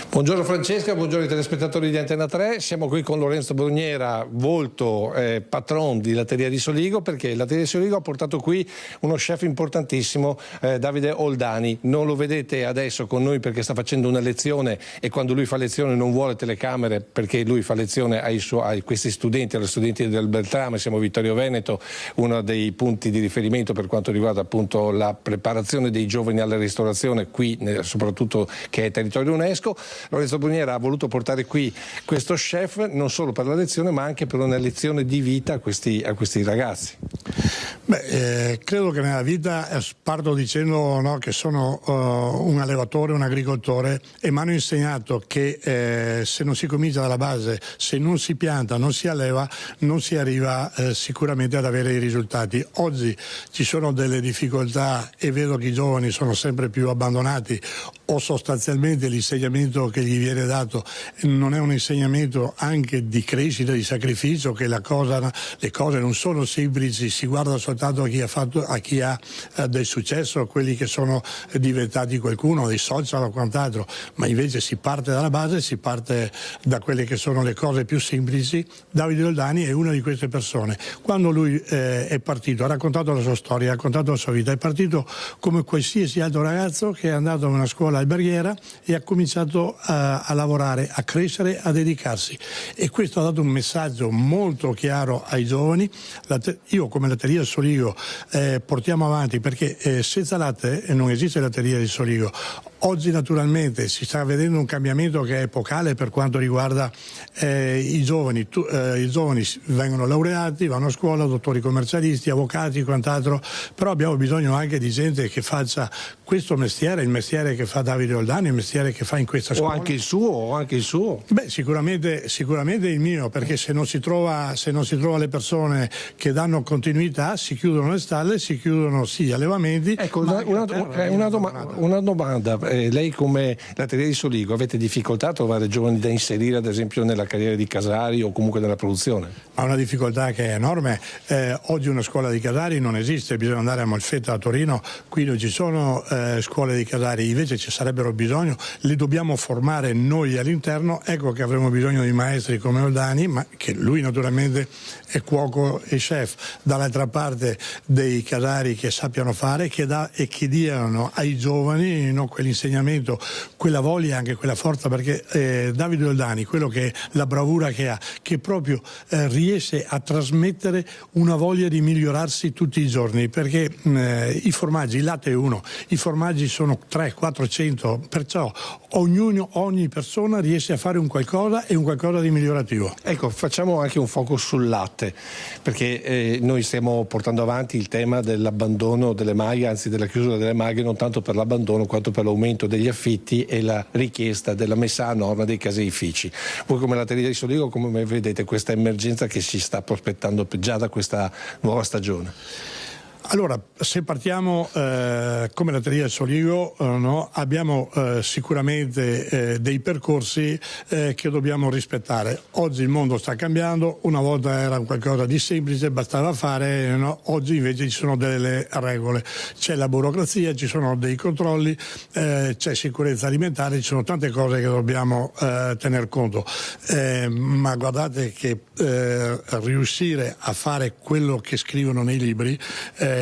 Buongiorno Francesca, buongiorno ai telespettatori di Antena 3. Siamo qui con Lorenzo Bruniera, volto patron di Latteria di Soligo, perché Latteria di Soligo ha portato qui uno chef importantissimo, Davide Oldani. Non lo vedete adesso con noi perché sta facendo una lezione, e quando lui fa lezione non vuole telecamere, perché lui fa lezione ai questi studenti, agli studenti del Beltrame. Siamo Vittorio Veneto, uno dei punti di riferimento per quanto riguarda appunto la preparazione dei giovani alla ristorazione qui, soprattutto che è territorio UNESCO. Lorenzo Bruniera ha voluto portare qui questo chef non solo per la lezione ma anche per una lezione di vita a questi ragazzi. Credo che nella vita, parto dicendo che sono un allevatore, un agricoltore, e mi hanno insegnato che se non si comincia dalla base, se non si pianta, non si alleva, non si arriva sicuramente ad avere i risultati. Oggi ci sono delle difficoltà e vedo che i giovani sono sempre più abbandonati, o sostanzialmente l'insegnamento che gli viene dato non è un insegnamento anche di crescita, di sacrificio, che le cose non sono semplici, si guarda soltanto a chi ha del successo, a quelli che sono diventati qualcuno, dei social o quant'altro, ma invece si parte dalla base, si parte da quelle che sono le cose più semplici. Davide Oldani è una di queste persone. Quando lui è partito, ha raccontato la sua storia, ha raccontato la sua vita, è partito come qualsiasi altro ragazzo che è andato a una scuola alberghiera e ha cominciato a lavorare, a crescere, a dedicarsi, e questo ha dato un messaggio molto chiaro ai giovani. Io come Latteria di Soligo portiamo avanti, perché senza latte non esiste Latteria di Soligo. Oggi naturalmente si sta vedendo un cambiamento che è epocale per quanto riguarda i giovani. I giovani vengono laureati, vanno a scuola, dottori commercialisti, avvocati e quant'altro, però abbiamo bisogno anche di gente che faccia questo mestiere, il mestiere che fa Davide Oldani, il mestiere che fa in questa scuola. O anche il suo. Beh, sicuramente il mio, perché se non si trova le persone che danno continuità, si chiudono le stalle, si chiudono sì gli allevamenti. Ecco, una domanda. Lei come Latteria di Soligo avete difficoltà a trovare giovani da inserire ad esempio nella carriera di Casari o comunque nella produzione? Ha una difficoltà che è enorme. Oggi una scuola di Casari non esiste, bisogna andare a Molfetta, a Torino, qui non ci sono scuole di Casari, invece ci sarebbero bisogno, li dobbiamo formare noi all'interno. Ecco che avremo bisogno di maestri come Oldani, ma che lui naturalmente è cuoco e chef, dall'altra parte dei Casari che sappiano fare e che diano ai giovani quell'insegnamento, quella voglia e anche quella forza, perché Davide Oldani, quello che è la bravura che ha, che proprio riesce a trasmettere una voglia di migliorarsi tutti i giorni, perché i formaggi, il latte è uno, i formaggi sono 300-400, perciò ogni persona riesce a fare un qualcosa e un qualcosa di migliorativo. Ecco, facciamo anche un focus sul latte, perché noi stiamo portando avanti il tema dell'abbandono delle maghe, anzi della chiusura delle maghe, non tanto per l'abbandono quanto per l'aumento degli affitti e la richiesta della messa a norma dei caseifici. Voi come Latteria di Soligo come vedete questa emergenza che si sta prospettando già da questa nuova stagione? Allora, se partiamo come Latteria del Soligo, no, abbiamo sicuramente dei percorsi che dobbiamo rispettare. Oggi il mondo sta cambiando, una volta era qualcosa di semplice, bastava fare, no? Oggi invece ci sono delle regole, c'è la burocrazia, ci sono dei controlli, c'è sicurezza alimentare, ci sono tante cose che dobbiamo tener conto, ma guardate che riuscire a fare quello che scrivono nei libri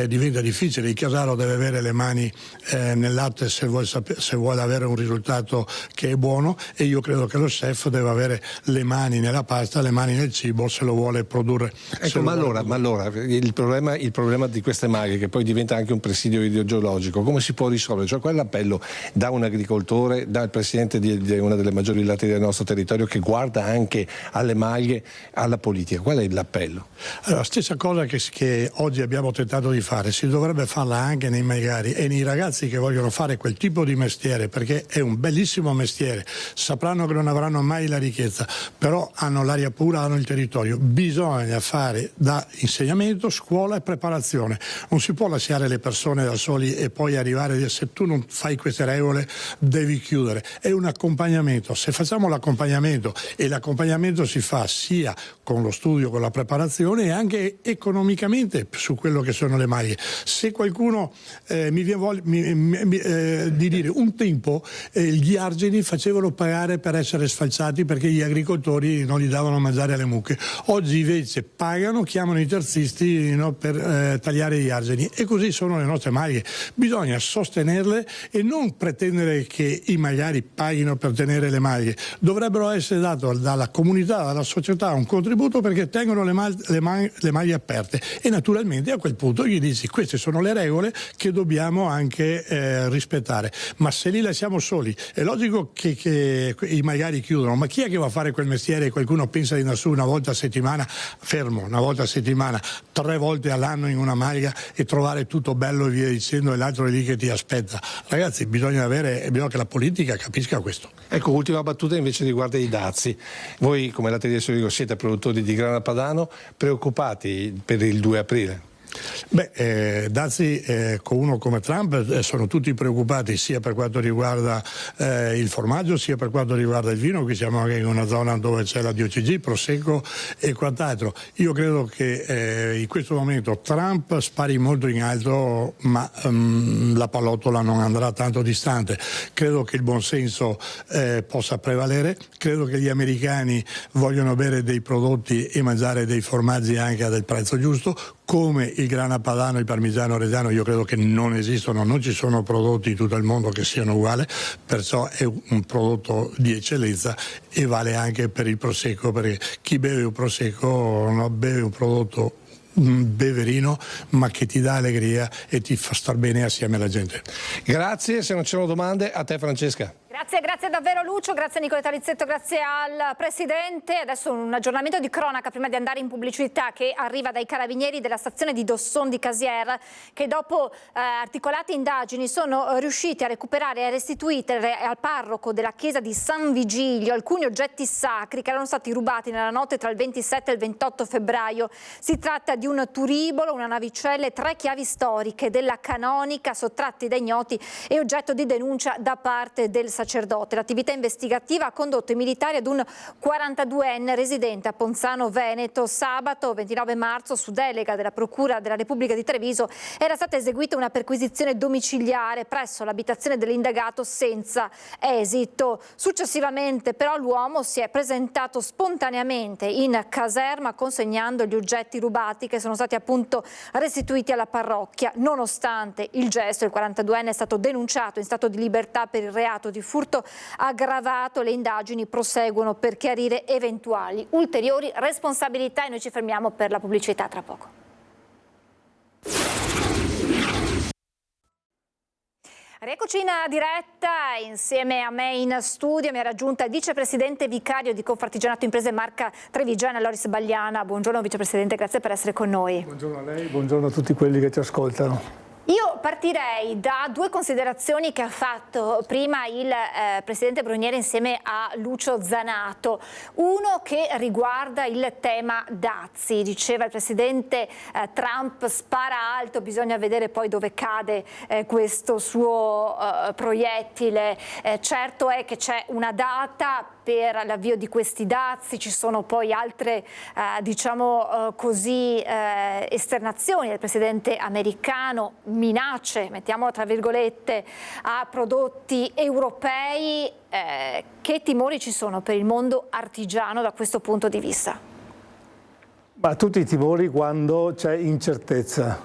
diventa difficile. Il casaro deve avere le mani nel latte se vuole avere un risultato che è buono, e io credo che lo chef deve avere le mani nella pasta, le mani nel cibo se lo vuole produrre. Ecco, ma allora il problema di queste maglie, che poi diventa anche un presidio ideologico, come si può risolvere? Cioè, qual è l'appello da un agricoltore, dal presidente di una delle maggiori latterie del nostro territorio, che guarda anche alle maglie, alla politica? Qual è l'appello? Allora, stessa cosa che oggi abbiamo tentato di fare, si dovrebbe farla anche nei magliari e nei ragazzi che vogliono fare quel tipo di mestiere, perché è un bellissimo mestiere, sapranno che non avranno mai la ricchezza, però hanno l'aria pura, hanno il territorio. Bisogna fare da insegnamento, scuola e preparazione. Non si può lasciare le persone da soli e poi arrivare a dire: se tu non fai queste regole devi chiudere. È un accompagnamento. Se facciamo l'accompagnamento, e l'accompagnamento si fa sia con lo studio, con la preparazione, e anche economicamente su quello che sono le maglie. Se qualcuno mi viene di dire, un tempo gli argini facevano pagare per essere sfalciati perché gli agricoltori non gli davano mangiare alle mucche. Oggi invece pagano, chiamano i terzisti, no, per tagliare gli argini, e così sono le nostre maglie. Bisogna sostenerle e non pretendere che i magliari paghino per tenere le maglie. Dovrebbero essere dato dalla comunità, dalla società un contributo perché tengono le maglie aperte, e naturalmente a quel punto gli dici: queste sono le regole che dobbiamo anche rispettare. Ma se li lasciamo soli, è logico che i magliari chiudono, ma chi è che va a fare quel mestiere? Qualcuno pensa di andare su una volta a settimana, fermo, una volta a settimana, 3 volte all'anno in una maglia e trovare tutto bello e via dicendo, e l'altro è lì che ti aspetta. Ragazzi, bisogna che la politica capisca questo. Ecco, ultima battuta invece riguarda i dazi. Voi come Latteria del Soligo siete produttori di grana padano, preoccupati per il 2 aprile? Dazi con uno come Trump sono tutti preoccupati, sia per quanto riguarda il formaggio, sia per quanto riguarda il vino. Qui siamo anche in una zona dove c'è la DOCG, Prosecco e quant'altro. Io credo che in questo momento Trump spari molto in alto, ma la pallottola non andrà tanto distante. Credo che il buonsenso possa prevalere, credo che gli americani vogliono bere dei prodotti e mangiare dei formaggi anche a del prezzo giusto, come il grana padano, il parmigiano reggiano. Io credo che non esistono, non ci sono prodotti in tutto il mondo che siano uguali, perciò è un prodotto di eccellenza, e vale anche per il prosecco, perché chi beve un prosecco non beve un prodotto beverino, ma che ti dà allegria e ti fa star bene assieme alla gente. Grazie, se non ci sono domande, a te Francesca. Grazie davvero Lucio, grazie a Nicola Talizzetto, grazie al Presidente. Adesso un aggiornamento di cronaca prima di andare in pubblicità, che arriva dai carabinieri della stazione di Dosson di Casier, che dopo articolate indagini sono riusciti a recuperare e a restituire al parroco della chiesa di San Vigilio alcuni oggetti sacri che erano stati rubati nella notte tra il 27 e il 28 febbraio. Si tratta di un turibolo, una navicella e 3 chiavi storiche della canonica sottratti da ignoti e oggetto di denuncia da parte del sacerdote. L'attività investigativa ha condotto i militari ad un 42enne residente a Ponzano Veneto. Sabato 29 marzo, su delega della Procura della Repubblica di Treviso, era stata eseguita una perquisizione domiciliare presso l'abitazione dell'indagato senza esito. Successivamente però l'uomo si è presentato spontaneamente in caserma consegnando gli oggetti rubati, che sono stati appunto restituiti alla parrocchia. Nonostante il gesto, il 42enne è stato denunciato in stato di libertà per il reato di furto aggravato. Le indagini proseguono per chiarire eventuali ulteriori responsabilità, e noi ci fermiamo per la pubblicità tra poco. Rieccoci in diretta, insieme a me in studio mi ha raggiunta il vicepresidente vicario di Confartigianato Imprese Marca Trevigiana, Loris Bagliana. Buongiorno vicepresidente, grazie per essere con noi. Buongiorno a lei, buongiorno a tutti quelli che ci ascoltano. Io partirei da due considerazioni che ha fatto prima il Presidente Bruniera insieme a Lucio Zanato. Uno che riguarda il tema dazi. Diceva il Presidente Trump spara alto, bisogna vedere poi dove cade questo suo proiettile. Certo è che c'è una data per l'avvio di questi dazi, ci sono poi altre diciamo così esternazioni del Presidente americano, minacce, mettiamolo tra virgolette, a prodotti europei. Che timori ci sono per il mondo artigiano da questo punto di vista? Ma tutti i timori quando c'è incertezza,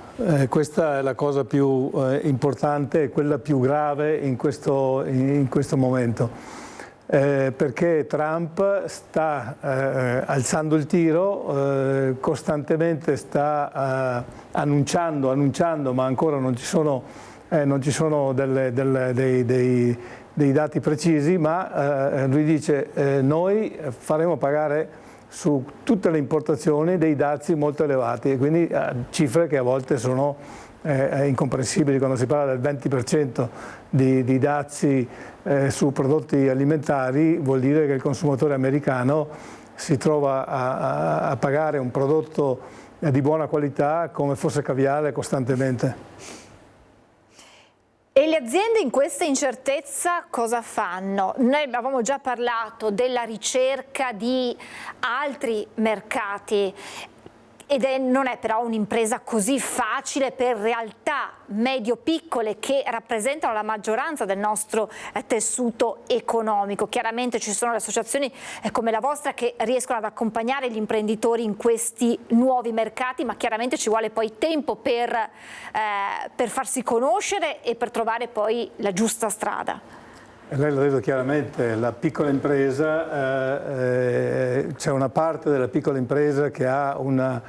questa è la cosa più importante e quella più grave in questo momento. Perché Trump sta alzando il tiro, costantemente sta annunciando, ma ancora non ci sono dei dati precisi, ma lui dice noi faremo pagare su tutte le importazioni dei dazi molto elevati, e quindi cifre che a volte sono incomprensibili. Quando si parla del 20% di dazi su prodotti alimentari, vuol dire che il consumatore americano si trova a pagare un prodotto di buona qualità come fosse caviale costantemente. E le aziende in questa incertezza cosa fanno? Noi avevamo già parlato della ricerca di altri mercati. Non è però un'impresa così facile per realtà medio-piccole che rappresentano la maggioranza del nostro tessuto economico. Chiaramente ci sono le associazioni come la vostra che riescono ad accompagnare gli imprenditori in questi nuovi mercati, ma chiaramente ci vuole poi tempo per farsi conoscere e per trovare poi la giusta strada. Lei l'ha detto chiaramente, la piccola impresa, c'è una parte della piccola impresa che ha un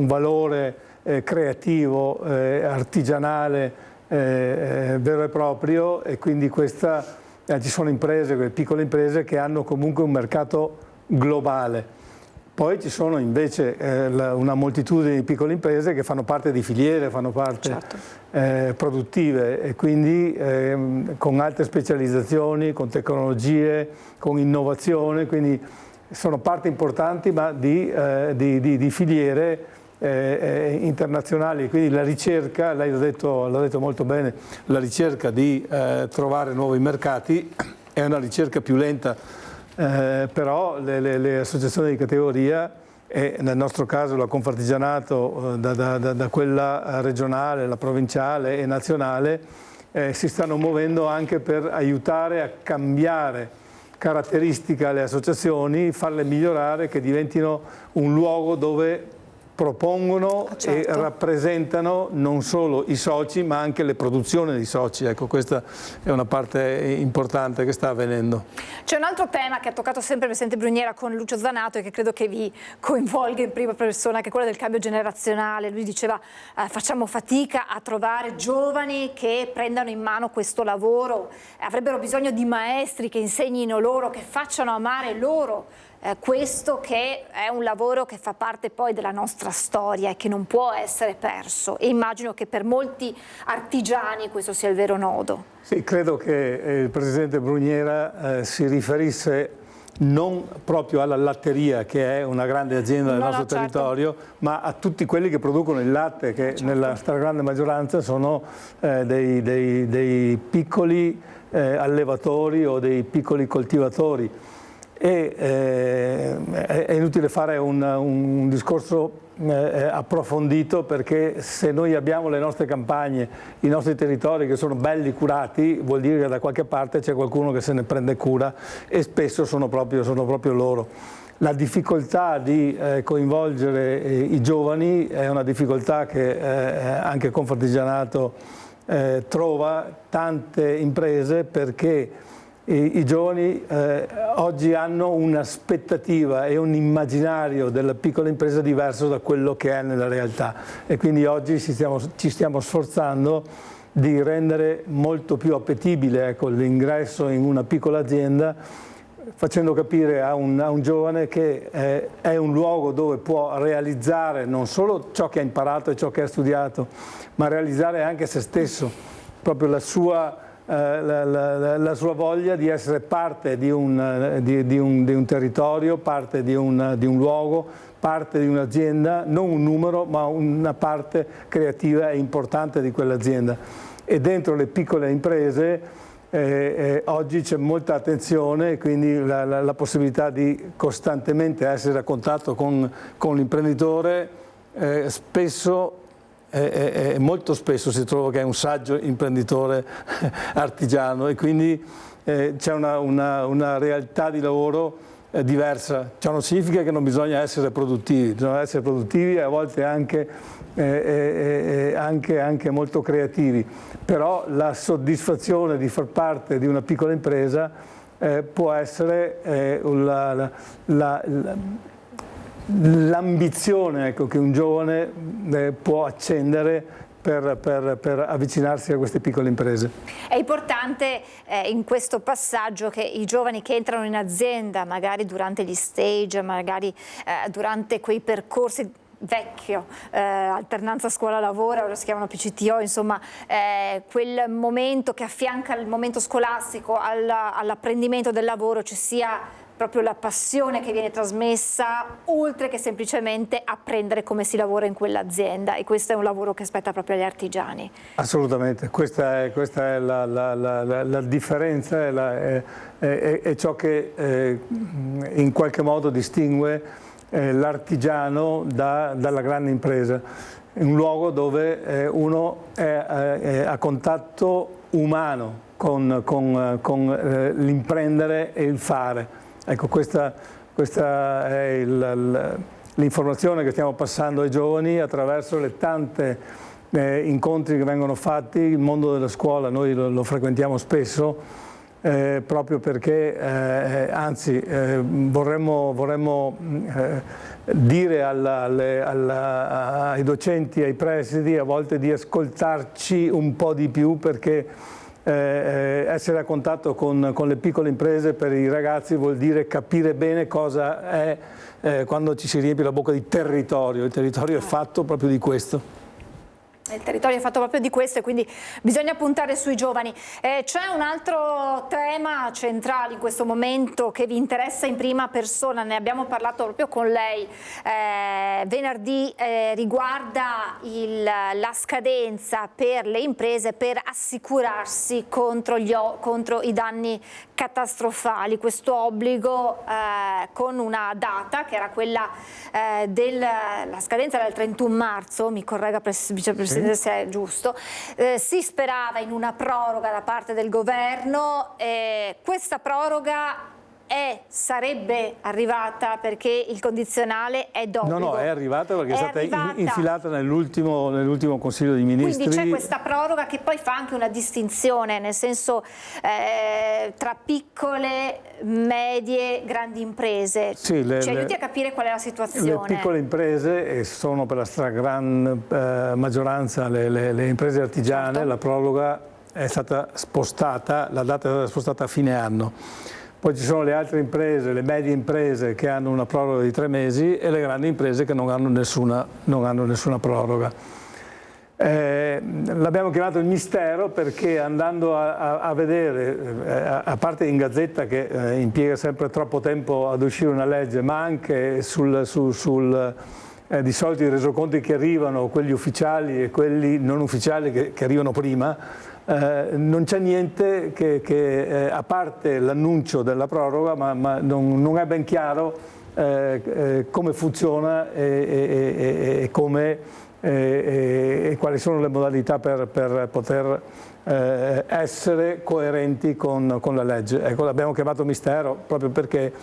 valore creativo, artigianale, vero e proprio, e quindi ci sono imprese, piccole imprese che hanno comunque un mercato globale. Poi ci sono invece una moltitudine di piccole imprese che fanno parte di filiere, fanno parte produttive, e quindi con altre specializzazioni, con tecnologie, con innovazione, quindi sono parte importanti ma di filiere internazionali. Quindi la ricerca, lei l'ha detto molto bene, la ricerca di trovare nuovi mercati è una ricerca più lenta. Però le associazioni di categoria, e nel nostro caso la Confartigianato da quella regionale, la provinciale e nazionale, si stanno muovendo anche per aiutare a cambiare caratteristiche alle associazioni, farle migliorare, che diventino un luogo dove propongono e rappresentano non solo i soci ma anche le produzioni dei soci. Ecco, questa è una parte importante che sta avvenendo. C'è un altro tema che ha toccato sempre il Presidente Bruniera con Lucio Zanato e che credo che vi coinvolga in prima persona, che è quello del cambio generazionale. Lui diceva facciamo fatica a trovare giovani che prendano in mano questo lavoro, avrebbero bisogno di maestri che insegnino loro, che facciano amare loro questo che è un lavoro che fa parte poi della nostra storia e che non può essere perso, e immagino che per molti artigiani questo sia il vero nodo. Sì, credo che il Presidente Bruniera si riferisse non proprio alla latteria, che è una grande azienda del nostro territorio, ma a tutti quelli che producono il latte, che nella stragrande maggioranza sono dei piccoli allevatori o dei piccoli coltivatori. È inutile fare un discorso approfondito, perché se noi abbiamo le nostre campagne, i nostri territori che sono belli curati, vuol dire che da qualche parte c'è qualcuno che se ne prende cura, e spesso sono proprio loro. La difficoltà di coinvolgere i giovani è una difficoltà che anche Confartigianato trova tante imprese, perché i giovani oggi hanno un'aspettativa e un immaginario della piccola impresa diverso da quello che è nella realtà, e quindi oggi ci stiamo sforzando di rendere molto più appetibile l'ingresso in una piccola azienda, facendo capire a un giovane che è un luogo dove può realizzare non solo ciò che ha imparato e ciò che ha studiato, ma realizzare anche se stesso, proprio la sua voglia di essere parte di un territorio, parte di un luogo, parte di un'azienda, non un numero, ma una parte creativa e importante di quell'azienda. E dentro le piccole imprese oggi c'è molta attenzione, quindi la possibilità di costantemente essere a contatto con l'imprenditore, molto spesso si trova che è un saggio imprenditore artigiano, e quindi c'è una realtà di lavoro diversa. Ciò non significa che non bisogna essere produttivi, bisogna essere produttivi e a volte anche molto creativi, però la soddisfazione di far parte di una piccola impresa può essere l'ambizione, ecco, che un giovane può accendere per avvicinarsi a queste piccole imprese. È importante in questo passaggio che i giovani che entrano in azienda, magari durante gli stage, magari durante quei percorsi vecchio, alternanza scuola-lavoro, ora si chiamano PCTO, insomma quel momento che affianca il momento scolastico all'apprendimento del lavoro, ci sia proprio la passione che viene trasmessa, oltre che semplicemente apprendere come si lavora in quell'azienda, e questo è un lavoro che spetta proprio agli artigiani. Assolutamente, questa è la differenza, è ciò che in qualche modo distingue l'artigiano dalla grande impresa. È un luogo dove uno è a contatto umano con l'imprendere e il fare. Ecco, questa è l'informazione che stiamo passando ai giovani attraverso le tante incontri che vengono fatti. Il mondo della scuola noi lo frequentiamo spesso, proprio perché anzi vorremmo dire ai docenti, ai presidi, a volte di ascoltarci un po' di più, perché essere a contatto con le piccole imprese per i ragazzi vuol dire capire bene cosa è quando ci si riempie la bocca di territorio. Il territorio è fatto proprio di questo. Il territorio è fatto proprio di questo, e quindi bisogna puntare sui giovani. C'è un altro tema centrale in questo momento che vi interessa in prima persona, ne abbiamo parlato proprio con lei venerdì, riguarda la scadenza per le imprese per assicurarsi contro i danni catastrofali. Questo obbligo con una data che era quella la scadenza del 31 marzo, mi corregga Vicepresidente se è giusto, si sperava in una proroga da parte del governo. Questa proroga sarebbe arrivata perché il condizionale è d'obbligo? No, è arrivata perché è stata infilata nell'ultimo Consiglio dei Ministri. Quindi c'è questa proroga che poi fa anche una distinzione, nel senso tra piccole, medie, grandi imprese. Sì, ci aiuti a capire qual è la situazione? Le piccole imprese, e sono per la stragrande maggioranza le imprese artigiane, certo. La proroga è stata spostata, la data è stata spostata a fine anno. Poi ci sono le altre imprese, le medie imprese, che hanno una proroga di 3 mesi, e le grandi imprese che non hanno nessuna proroga. L'abbiamo chiamato il mistero perché, andando a vedere, a parte in Gazzetta che impiega sempre troppo tempo ad uscire una legge, ma anche di solito i resoconti che arrivano, quelli ufficiali e quelli non ufficiali che arrivano prima, non c'è niente che a parte l'annuncio della proroga, ma non è ben chiaro come funziona e quali sono le modalità per poter essere coerenti con la legge. Ecco, l'abbiamo chiamato mistero proprio perché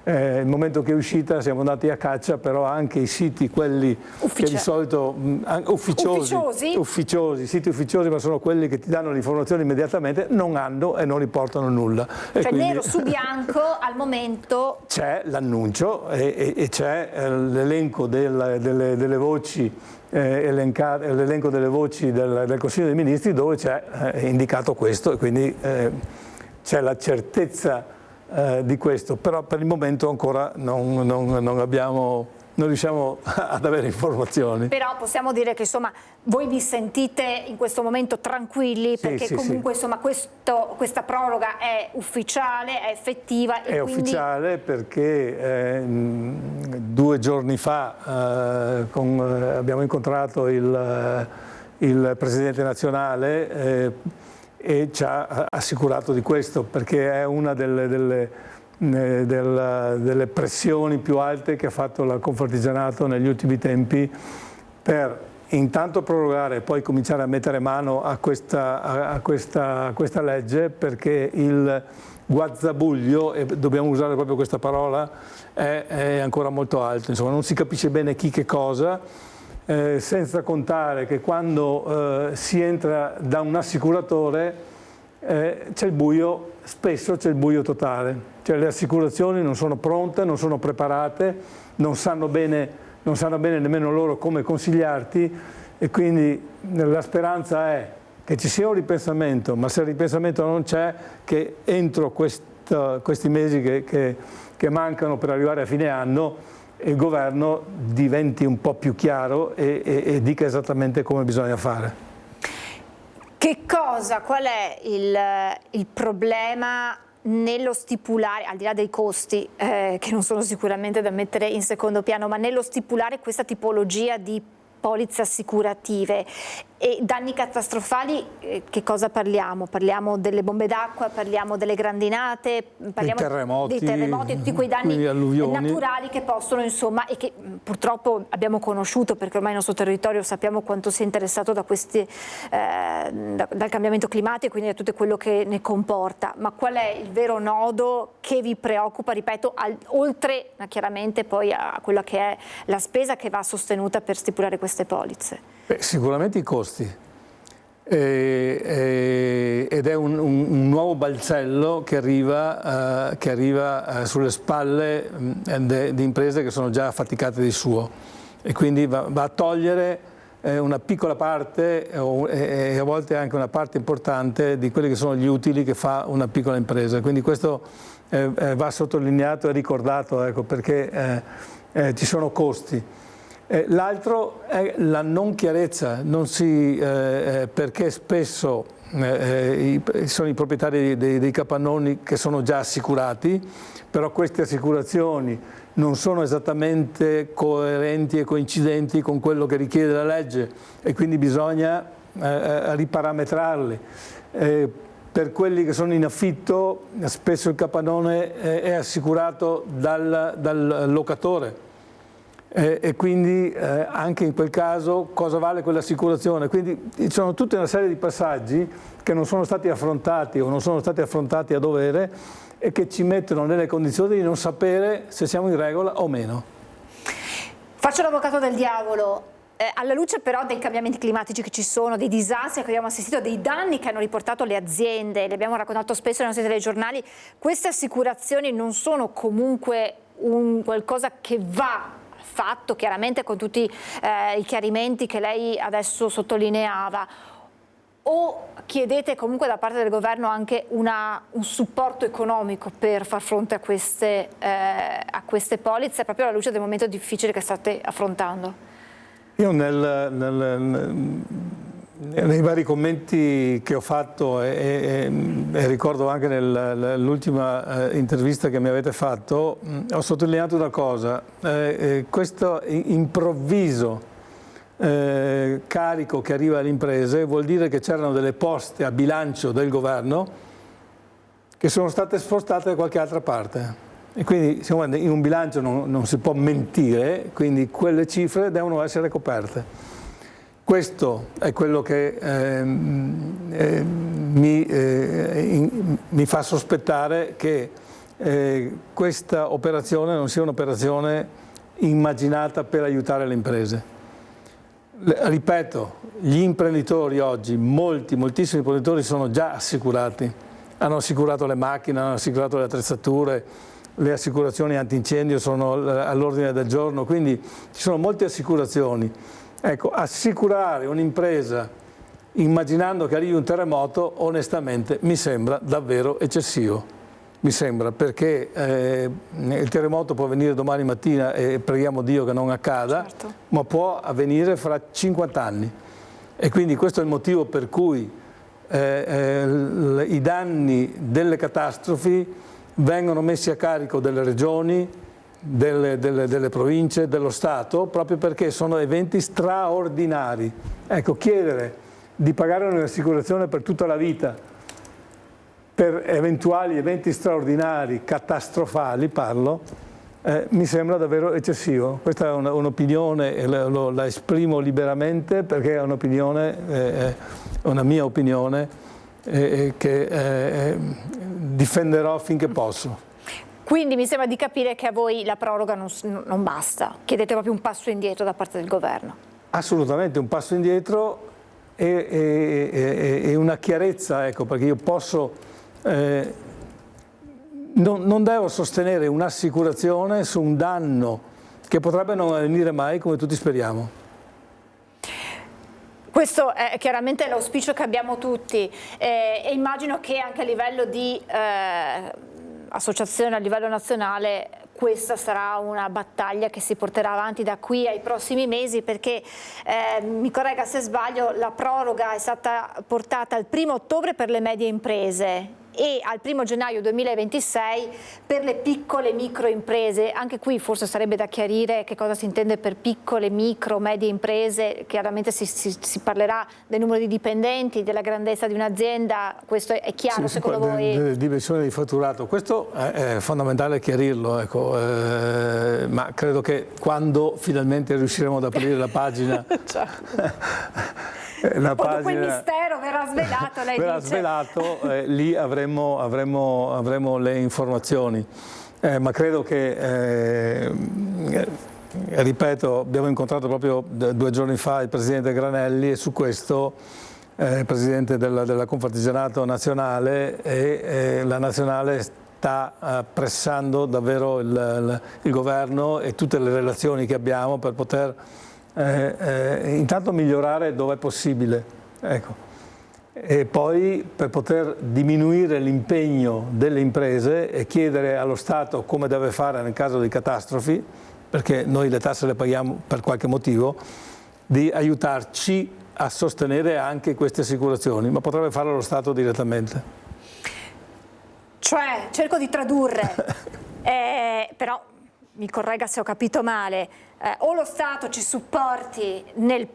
il momento che è uscita siamo andati a caccia, però anche i siti, quelli che di solito siti ufficiosi, ma sono quelli che ti danno l'informazione immediatamente, non hanno e non riportano nulla. Cioè quindi, nero su bianco al momento c'è l'annuncio e c'è l'elenco delle voci, l'elenco delle voci del Consiglio dei Ministri, dove c'è indicato questo, e quindi c'è la certezza di questo, però per il momento ancora non riusciamo ad avere informazioni. Però possiamo dire che insomma voi vi sentite in questo momento tranquilli, perché comunque insomma questa proroga è ufficiale, è effettiva. È ufficiale perché 2 giorni fa abbiamo incontrato il Presidente nazionale e ci ha assicurato di questo, perché è una delle pressioni più alte che ha fatto la Confartigianato negli ultimi tempi, per intanto prorogare e poi cominciare a mettere mano a questa legge, perché il guazzabuglio, e dobbiamo usare proprio questa parola, è ancora molto alto, insomma non si capisce bene chi che cosa. Senza contare che quando si entra da un assicuratore c'è il buio, spesso c'è il buio totale, cioè le assicurazioni non sono pronte, non sono preparate, non sanno bene nemmeno loro come consigliarti, e quindi la speranza è che ci sia un ripensamento, ma se il ripensamento non c'è, che entro questi mesi che mancano per arrivare a fine anno il governo diventi un po' più chiaro e dica esattamente come bisogna fare. Qual è il problema nello stipulare, al di là dei costi che non sono sicuramente da mettere in secondo piano, ma nello stipulare questa tipologia di polizze assicurative e danni catastrofali? Che cosa parliamo? Parliamo delle bombe d'acqua, parliamo delle grandinate, parliamo dei terremoti, tutti quei danni naturali che possono, insomma, e che purtroppo abbiamo conosciuto, perché ormai il nostro territorio sappiamo quanto sia interessato da dal cambiamento climatico e quindi da tutto quello che ne comporta. Ma qual è il vero nodo che vi preoccupa, ripeto, oltre chiaramente poi a quella che è la spesa che va sostenuta per stipulare queste polizze? Sicuramente i costi, ed è un nuovo balzello che arriva sulle spalle di imprese che sono già affaticate di suo, e quindi va a togliere una piccola parte e a volte anche una parte importante di quelli che sono gli utili che fa una piccola impresa. Quindi questo va sottolineato e ricordato, ecco, perché ci sono costi. L'altro è la non chiarezza, perché spesso sono i proprietari dei capannoni che sono già assicurati, però queste assicurazioni non sono esattamente coerenti e coincidenti con quello che richiede la legge, e quindi bisogna riparametrarli. Per quelli che sono in affitto, spesso il capannone è assicurato dal locatore. E quindi anche in quel caso cosa vale quell'assicurazione? Quindi ci sono tutta una serie di passaggi che non sono stati affrontati o non sono stati affrontati a dovere, e che ci mettono nelle condizioni di non sapere se siamo in regola o meno. Faccio l'avvocato del diavolo. Alla luce però dei cambiamenti climatici che ci sono, dei disastri che abbiamo assistito, dei danni che hanno riportato le aziende, li abbiamo raccontato spesso nei nostri telegiornali, queste assicurazioni non sono comunque qualcosa che va fatto, chiaramente con tutti i chiarimenti che lei adesso sottolineava, o chiedete comunque da parte del governo anche un supporto economico per far fronte a queste polizze, proprio alla luce del momento difficile che state affrontando? Io nei vari commenti che ho fatto e ricordo anche nell'ultima intervista che mi avete fatto, ho sottolineato una cosa: questo improvviso carico che arriva alle imprese vuol dire che c'erano delle poste a bilancio del governo che sono state spostate da qualche altra parte. E quindi in un bilancio non si può mentire, quindi quelle cifre devono essere coperte. Questo è quello che mi fa sospettare che questa operazione non sia un'operazione immaginata per aiutare le imprese. Ripeto, gli imprenditori oggi, moltissimi imprenditori sono già assicurati, hanno assicurato le macchine, hanno assicurato le attrezzature, le assicurazioni antincendio sono all'ordine del giorno, quindi ci sono molte assicurazioni. Ecco, assicurare un'impresa immaginando che arrivi un terremoto, onestamente mi sembra davvero eccessivo. mi sembra, perché il terremoto può avvenire domani mattina e preghiamo Dio che non accada, certo, ma può avvenire fra 50 anni. E quindi questo è il motivo per cui i danni delle catastrofi vengono messi a carico delle regioni, delle province, dello Stato, proprio perché sono eventi straordinari. Ecco, chiedere di pagare un'assicurazione per tutta la vita per eventuali eventi straordinari, catastrofali, parlo, mi sembra davvero eccessivo. Questa è un'opinione e la esprimo liberamente perché è un'opinione, una mia opinione che difenderò finché posso. Quindi mi sembra di capire che a voi la proroga non basta, chiedete proprio un passo indietro da parte del governo. Assolutamente, un passo indietro e una chiarezza, ecco, perché io posso... non devo sostenere un'assicurazione su un danno che potrebbe non avvenire mai, come tutti speriamo. Questo è chiaramente l'auspicio che abbiamo tutti e immagino che anche a livello di associazione a livello nazionale questa sarà una battaglia che si porterà avanti da qui ai prossimi mesi, perché mi corregga se sbaglio, la proroga è stata portata al 1° ottobre per le medie imprese e al 1° gennaio 2026 per le piccole micro imprese. Anche qui forse sarebbe da chiarire che cosa si intende per piccole, micro, medie imprese. Chiaramente si parlerà del numero di dipendenti, della grandezza di un'azienda, questo è chiaro secondo voi? Delle dimensioni di fatturato, questo è fondamentale chiarirlo, ecco, ma credo che quando finalmente riusciremo ad aprire la pagina... Quando quel mistero verrà svelato, lei verrà dice. svelato, lì avremo le informazioni, ma credo che, ripeto, abbiamo incontrato proprio 2 giorni fa il Presidente Granelli e su questo il Presidente della Confartigianato Nazionale e la Nazionale sta pressando davvero il governo e tutte le relazioni che abbiamo per poter intanto migliorare dove è possibile, ecco. E poi per poter diminuire l'impegno delle imprese e chiedere allo Stato, come deve fare nel caso di catastrofi, perché noi le tasse le paghiamo per qualche motivo, di aiutarci a sostenere anche queste assicurazioni, ma potrebbe farlo lo Stato direttamente. Cioè, cerco di tradurre, però mi corregga se ho capito male, o lo Stato ci supporti nel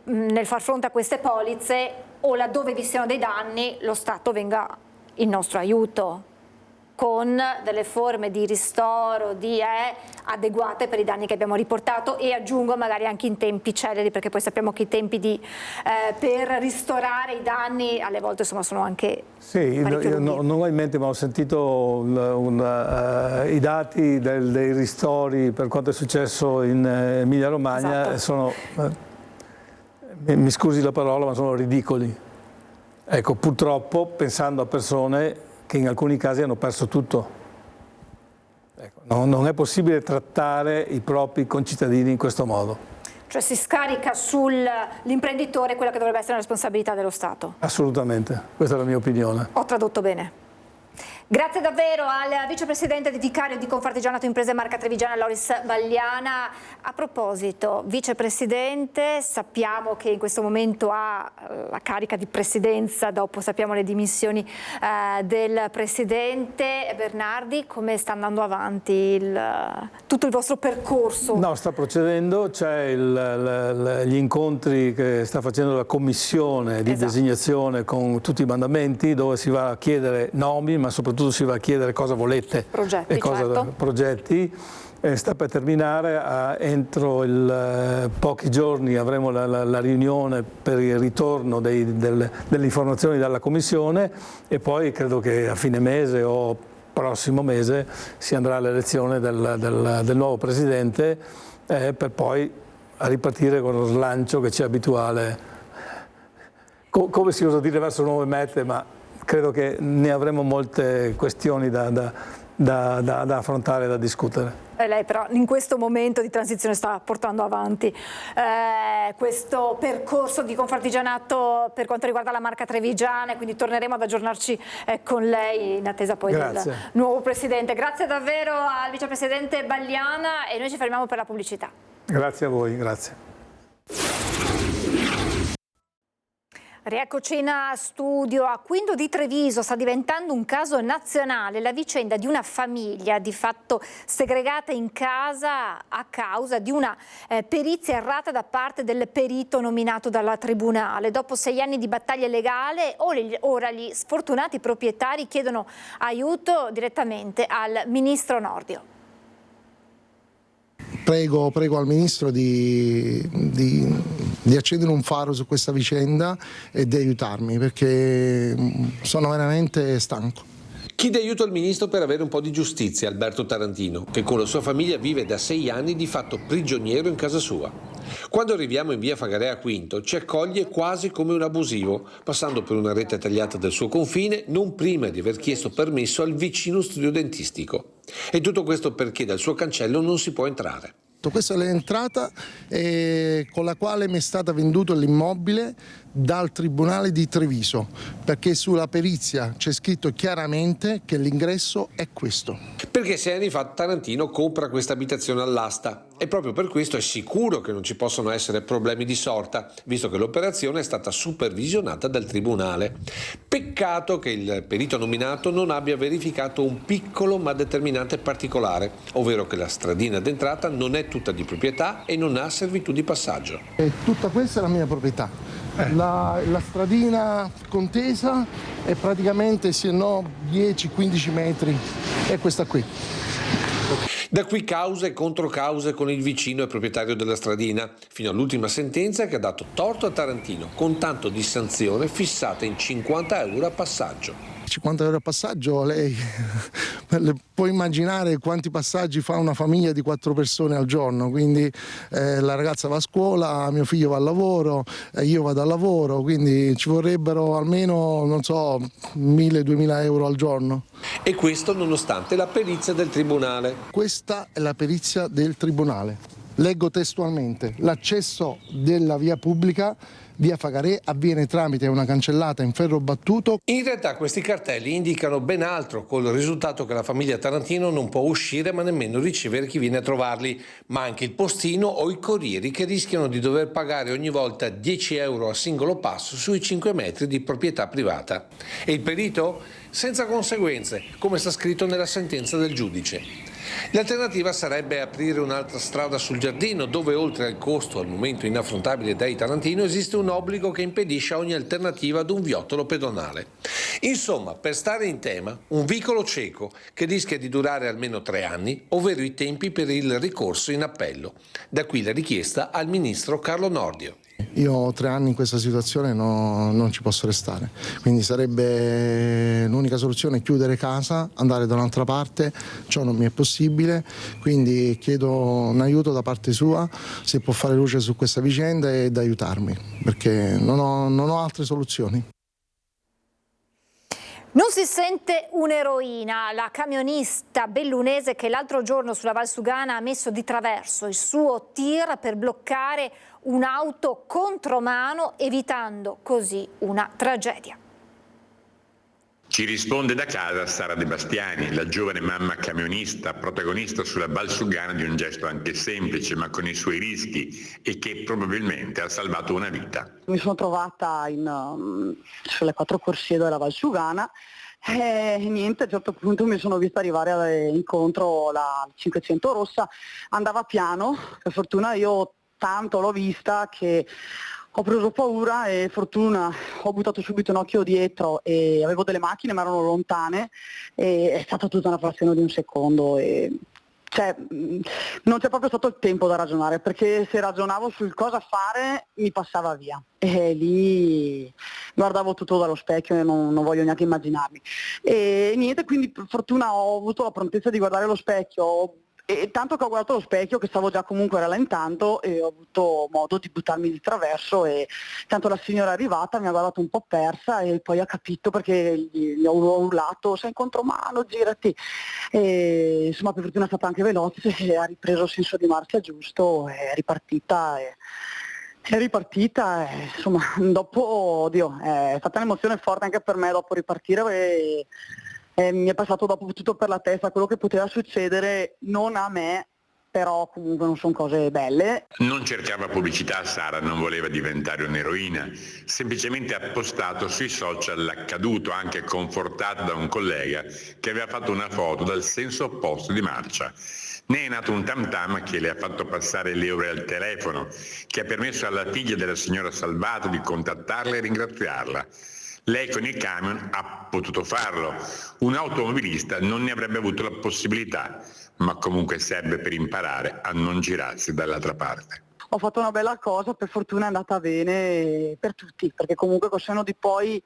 far fronte a queste polizze o laddove vi siano dei danni lo Stato venga in nostro aiuto con delle forme di ristoro, adeguate per i danni che abbiamo riportato e aggiungo magari anche in tempi celeri, perché poi sappiamo che i tempi per ristorare i danni alle volte insomma sono anche io non ho in mente, ma ho sentito i dati dei ristori per quanto è successo in Emilia Romagna. Esatto. Sono, mi scusi la parola, ma sono ridicoli. Ecco, purtroppo pensando a persone che in alcuni casi hanno perso tutto. Ecco, non è possibile trattare i propri concittadini in questo modo. Cioè si scarica sull'imprenditore quella che dovrebbe essere la responsabilità dello Stato? Assolutamente, questa è la mia opinione. Ho tradotto bene. Grazie davvero al vicepresidente di vicario di Confartigianato Imprese Marca Trevigiana Loris Vagliana. A proposito, vicepresidente, sappiamo che in questo momento ha la carica di presidenza, dopo sappiamo le dimissioni del presidente. Bernardi, come sta andando avanti tutto il vostro percorso? No, sta procedendo, c'è gli incontri che sta facendo la commissione di designazione con tutti i mandamenti, dove si va a chiedere nomi, ma soprattutto si va a chiedere cosa volete progetti, e cosa progetti. Sta per terminare, entro pochi giorni avremo la riunione per il ritorno delle informazioni dalla Commissione e poi credo che a fine mese o prossimo mese si andrà all'elezione del nuovo Presidente per poi ripartire con lo slancio che ci è abituale, come si usa dire, verso nuove mete, ma credo che ne avremo molte questioni da da affrontare e da discutere. Lei però in questo momento di transizione sta portando avanti questo percorso di Confartigianato per quanto riguarda la marca trevigiana, quindi torneremo ad aggiornarci con lei in attesa poi del nuovo Presidente. Grazie davvero al Vicepresidente Bagliana e noi ci fermiamo per la pubblicità. Grazie a voi, grazie. Rieccoci in studio. A Quinto di Treviso sta diventando un caso nazionale la vicenda di una famiglia di fatto segregata in casa a causa di una perizia errata da parte del perito nominato dalla Tribunale. Dopo 6 anni di battaglia legale, ora gli sfortunati proprietari chiedono aiuto direttamente al Ministro Nordio. Prego al Ministro di accendere un faro su questa vicenda e di aiutarmi, perché sono veramente stanco. Chiede aiuto al Ministro per avere un po' di giustizia, Alberto Tarantino, che con la sua famiglia vive da 6 anni di fatto prigioniero in casa sua. Quando arriviamo in via Fagarea Quinto ci accoglie quasi come un abusivo, passando per una rete tagliata del suo confine non prima di aver chiesto permesso al vicino studio dentistico. E tutto questo perché dal suo cancello non si può entrare. Questa è l'entrata con la quale mi è stato venduto l'immobile dal Tribunale di Treviso, perché sulla perizia c'è scritto chiaramente che l'ingresso è questo. Perché 6 anni fa Tarantino compra questa abitazione all'asta e proprio per questo è sicuro che non ci possono essere problemi di sorta, visto che l'operazione è stata supervisionata dal Tribunale. Peccato che il perito nominato non abbia verificato un piccolo ma determinante particolare, ovvero che la stradina d'entrata non è tutta di proprietà e non ha servitù di passaggio. E tutta questa è la mia proprietà. La stradina contesa è praticamente, se no, 10-15 metri, è questa qui. Da qui cause e controcause con il vicino e proprietario della stradina, fino all'ultima sentenza che ha dato torto a Tarantino, con tanto di sanzione fissata in 50 euro a passaggio. 50 euro a passaggio, lei può immaginare quanti passaggi fa una famiglia di 4 persone al giorno, quindi la ragazza va a scuola, mio figlio va al lavoro, io vado al lavoro, quindi ci vorrebbero almeno, non so, 1.000-2.000 euro al giorno. E questo nonostante la perizia del Tribunale. Questa è la perizia del Tribunale. Leggo testualmente: l'accesso della via pubblica via Fagarè avviene tramite una cancellata in ferro battuto. In realtà questi cartelli indicano ben altro, col risultato che la famiglia Tarantino non può uscire ma nemmeno ricevere chi viene a trovarli, ma anche il postino o i corrieri che rischiano di dover pagare ogni volta 10 euro a singolo passo sui 5 metri di proprietà privata. E il perito? Senza conseguenze, come sta scritto nella sentenza del giudice. L'alternativa sarebbe aprire un'altra strada sul giardino, dove oltre al costo al momento inaffrontabile dai Tarantino esiste un obbligo che impedisce ogni alternativa ad un viottolo pedonale. Insomma, per stare in tema, un vicolo cieco che rischia di durare almeno 3 anni, ovvero i tempi per il ricorso in appello. Da qui la richiesta al ministro Carlo Nordio. Io ho 3 anni in questa situazione, non ci posso restare, quindi sarebbe l'unica soluzione chiudere casa, andare da un'altra parte, ciò non mi è possibile, quindi chiedo un aiuto da parte sua, se può fare luce su questa vicenda e da aiutarmi, perché non ho altre soluzioni. Non si sente un'eroina, la camionista bellunese che l'altro giorno sulla Valsugana ha messo di traverso il suo tir per bloccare un'auto contromano, evitando così una tragedia. Ci risponde da casa Sara De Bastiani, la giovane mamma camionista, protagonista sulla Valsugana di un gesto anche semplice ma con i suoi rischi e che probabilmente ha salvato una vita. Mi sono trovata sulle 4 corsie della Valsugana e niente, a un certo punto mi sono vista arrivare incontro la 500 rossa, andava piano, per fortuna io tanto l'ho vista che ho preso paura e fortuna ho buttato subito un occhio dietro e avevo delle macchine ma erano lontane e è stata tutta una frazione di un secondo e cioè non c'è proprio stato il tempo da ragionare, perché se ragionavo sul cosa fare mi passava via e lì guardavo tutto dallo specchio e non voglio neanche immaginarmi e niente, quindi per fortuna ho avuto la prontezza di guardare lo specchio, E tanto che ho guardato lo specchio, che stavo già comunque rallentando, e ho avuto modo di buttarmi di traverso, e tanto la signora è arrivata, mi ha guardato un po' persa e poi ha capito, perché gli ho urlato: sei in contromano, girati. E insomma, per fortuna è stata anche veloce, ha ripreso il senso di marcia giusto, è ripartita. Insomma, dopo, oddio, è stata un'emozione forte anche per me dopo ripartire, e mi è passato dopo tutto per la testa quello che poteva succedere, non a me, però comunque non sono cose belle. Non cercava pubblicità Sara, non voleva diventare un'eroina, semplicemente ha postato sui social l'accaduto, anche confortata da un collega che aveva fatto una foto dal senso opposto di marcia. Ne è nato un tam tam che le ha fatto passare le ore al telefono, che ha permesso alla figlia della signora Salvato di contattarla e ringraziarla. Lei con il camion ha potuto farlo, un automobilista non ne avrebbe avuto la possibilità, ma comunque serve per imparare a non girarsi dall'altra parte. Ho fatto una bella cosa, per fortuna è andata bene per tutti, perché comunque col senno di poi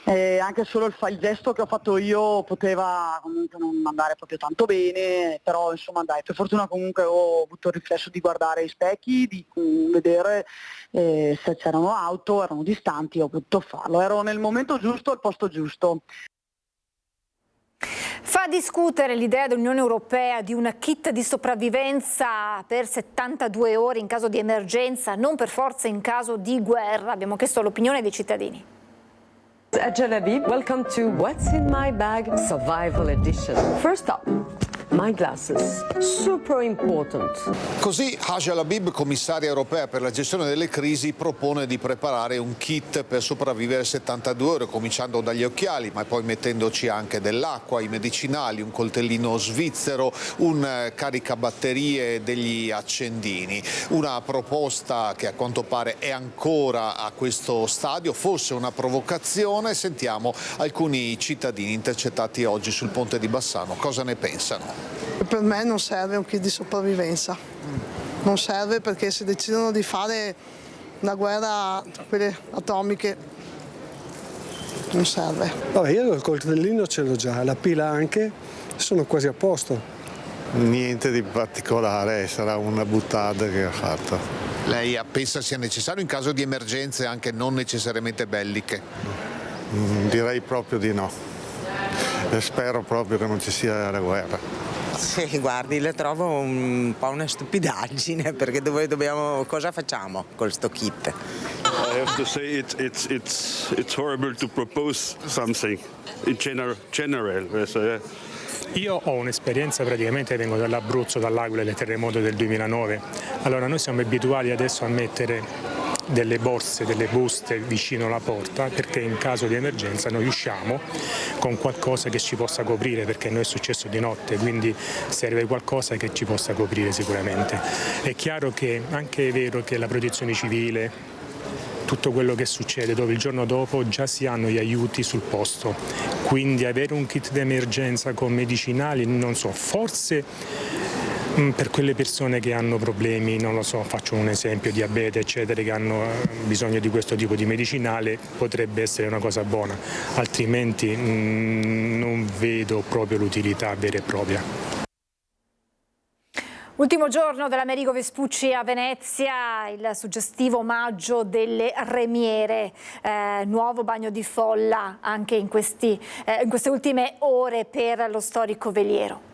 anche solo il gesto che ho fatto io poteva comunque non andare proprio tanto bene, però insomma dai, per fortuna comunque ho avuto il riflesso di guardare i specchi, di vedere se c'erano auto, erano distanti, ho potuto farlo, ero nel momento giusto, al posto giusto. Fa discutere l'idea dell'Unione Europea di un kit di sopravvivenza per 72 ore in caso di emergenza, non per forza in caso di guerra. Abbiamo chiesto l'opinione dei cittadini. Ajala Habib, welcome to What's in My Bag Survival Edition. First up, my glasses, super important. Così Ajala Habib, commissaria europea per la gestione delle crisi, propone di preparare un kit per sopravvivere 72 ore, cominciando dagli occhiali, ma poi mettendoci anche dell'acqua, i medicinali, un coltellino svizzero, un caricabatterie, degli accendini. Una proposta che a quanto pare è ancora a questo stadio, forse una provocazione. Sentiamo alcuni cittadini intercettati oggi sul ponte di Bassano. Cosa ne pensano? Per me non serve un kit di sopravvivenza, non serve, perché se decidono di fare una guerra, quelle atomiche, non serve. Oh, io il coltellino ce l'ho già, la pila anche, sono quasi a posto. Niente di particolare, sarà una buttata che ha fatto. Lei pensa sia necessario in caso di emergenze anche non necessariamente belliche? Direi proprio di no. E spero proprio che non ci sia la guerra. Sì, guardi, le trovo un po' una stupidaggine, perché cosa facciamo con sto kit? I have to say it's horrible to propose something in general. Io ho un'esperienza, praticamente vengo dall'Abruzzo, dall'Aquila e del terremoto del 2009. Allora noi siamo abituati adesso a mettere delle borse, delle buste vicino alla porta, perché in caso di emergenza noi usciamo con qualcosa che ci possa coprire, perché noi è successo di notte, quindi serve qualcosa che ci possa coprire sicuramente. È chiaro che anche è vero che la protezione civile, tutto quello che succede dopo, il giorno dopo già si hanno gli aiuti sul posto, quindi avere un kit d'emergenza con medicinali, non so, forse per quelle persone che hanno problemi, non lo so, faccio un esempio, diabete eccetera, che hanno bisogno di questo tipo di medicinale, potrebbe essere una cosa buona, altrimenti non vedo proprio l'utilità vera e propria. Ultimo giorno dell'Americo Vespucci a Venezia, il suggestivo omaggio delle remiere, nuovo bagno di folla anche in queste ultime ore per lo storico veliero.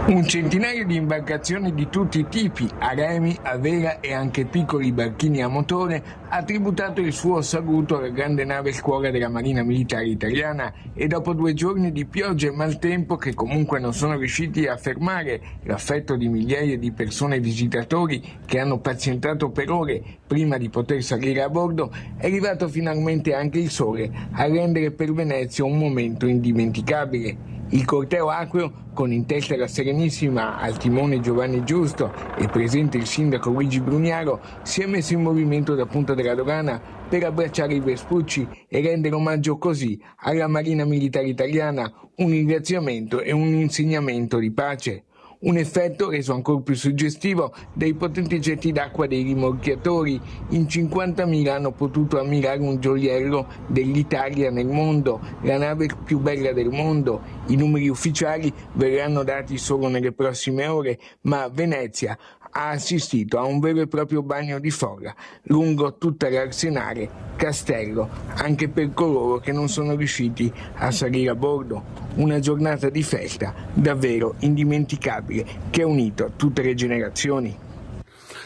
Un centinaio di imbarcazioni di tutti i tipi, a remi, a vela e anche piccoli barchini a motore, ha tributato il suo saluto alla grande nave scuola della Marina Militare Italiana, e dopo 2 giorni di pioggia e maltempo che comunque non sono riusciti a fermare l'affetto di migliaia di persone visitatori che hanno pazientato per ore prima di poter salire a bordo, è arrivato finalmente anche il sole a rendere per Venezia un momento indimenticabile. Il corteo acqueo, con in testa la Serenissima al timone Giovanni Giusto e presente il sindaco Luigi Brugnaro, si è messo in movimento da Punta della Dogana per abbracciare i Vespucci e rendere omaggio così alla Marina Militare Italiana, un ringraziamento e un insegnamento di pace. un effetto reso ancora più suggestivo dai potenti getti d'acqua dei rimorchiatori. In 50.000 hanno potuto ammirare un gioiello dell'Italia nel mondo, la nave più bella del mondo. I numeri ufficiali verranno dati solo nelle prossime ore, ma Venezia ha assistito a un vero e proprio bagno di folla lungo tutta l'Arsenale Castello, anche per coloro che non sono riusciti a salire a bordo. Una giornata di festa davvero indimenticabile che ha unito tutte le generazioni.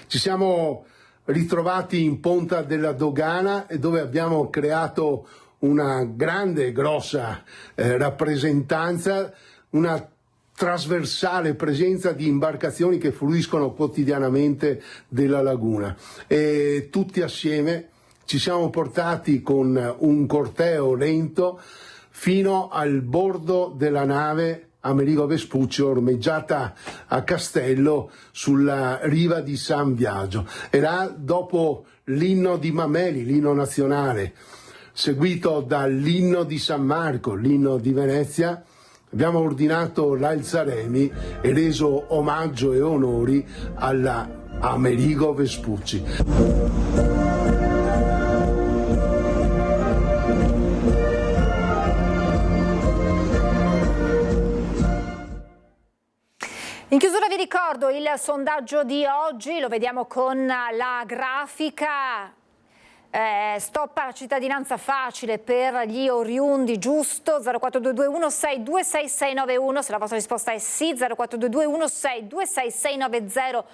Ci siamo ritrovati in Ponta della Dogana, dove abbiamo creato una grande e grossa rappresentanza, una trasversale presenza di imbarcazioni che fruiscono quotidianamente della laguna, e tutti assieme ci siamo portati con un corteo lento fino al bordo della nave Amerigo Vespucci, ormeggiata a Castello sulla riva di San Biagio. Era dopo l'inno di Mameli, l'inno nazionale, seguito dall'inno di San Marco, l'inno di Venezia. Abbiamo ordinato l'Alzaremi e reso omaggio e onori alla Amerigo Vespucci. In chiusura vi ricordo il sondaggio di oggi, lo vediamo con la grafica. Stop alla cittadinanza facile per gli oriundi, giusto? 0422 162 6691, se la vostra risposta è sì. 0422 162 6690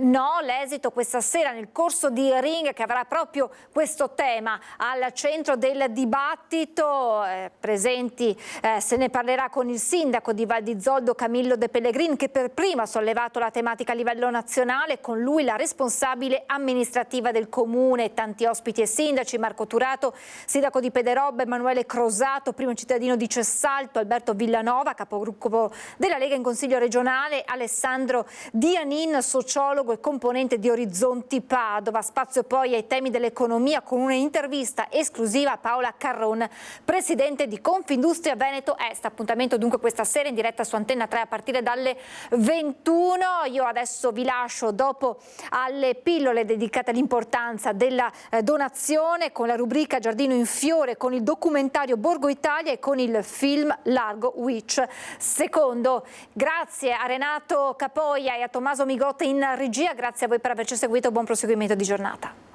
no. L'esito questa sera nel corso di Ring, che avrà proprio questo tema al centro del dibattito. Presenti, se ne parlerà con il sindaco di Val di Zoldo, Camillo De Pellegrin, che per primo ha sollevato la tematica a livello nazionale, con lui la responsabile amministrativa del comune e tanti ospiti e sindaci: Marco Turato, sindaco di Pederobbe, Emanuele Crosato, primo cittadino di Cessalto, Alberto Villanova, capogruppo della Lega in Consiglio regionale, Alessandro Dianin, sociologo e componente di Orizzonti Padova. Spazio poi ai temi dell'economia con un'intervista esclusiva a Paola Carron, presidente di Confindustria Veneto Est. Appuntamento dunque questa sera in diretta su Antenna 3 a partire dalle 21. Io adesso vi lascio dopo alle pillole dedicate all'importanza della donazione, con la rubrica Giardino in Fiore, con il documentario Borgo Italia e con il film Largo Witch Secondo. Grazie a Renato Capoia e a Tommaso Migotte in regia, grazie a voi per averci seguito, buon proseguimento di giornata.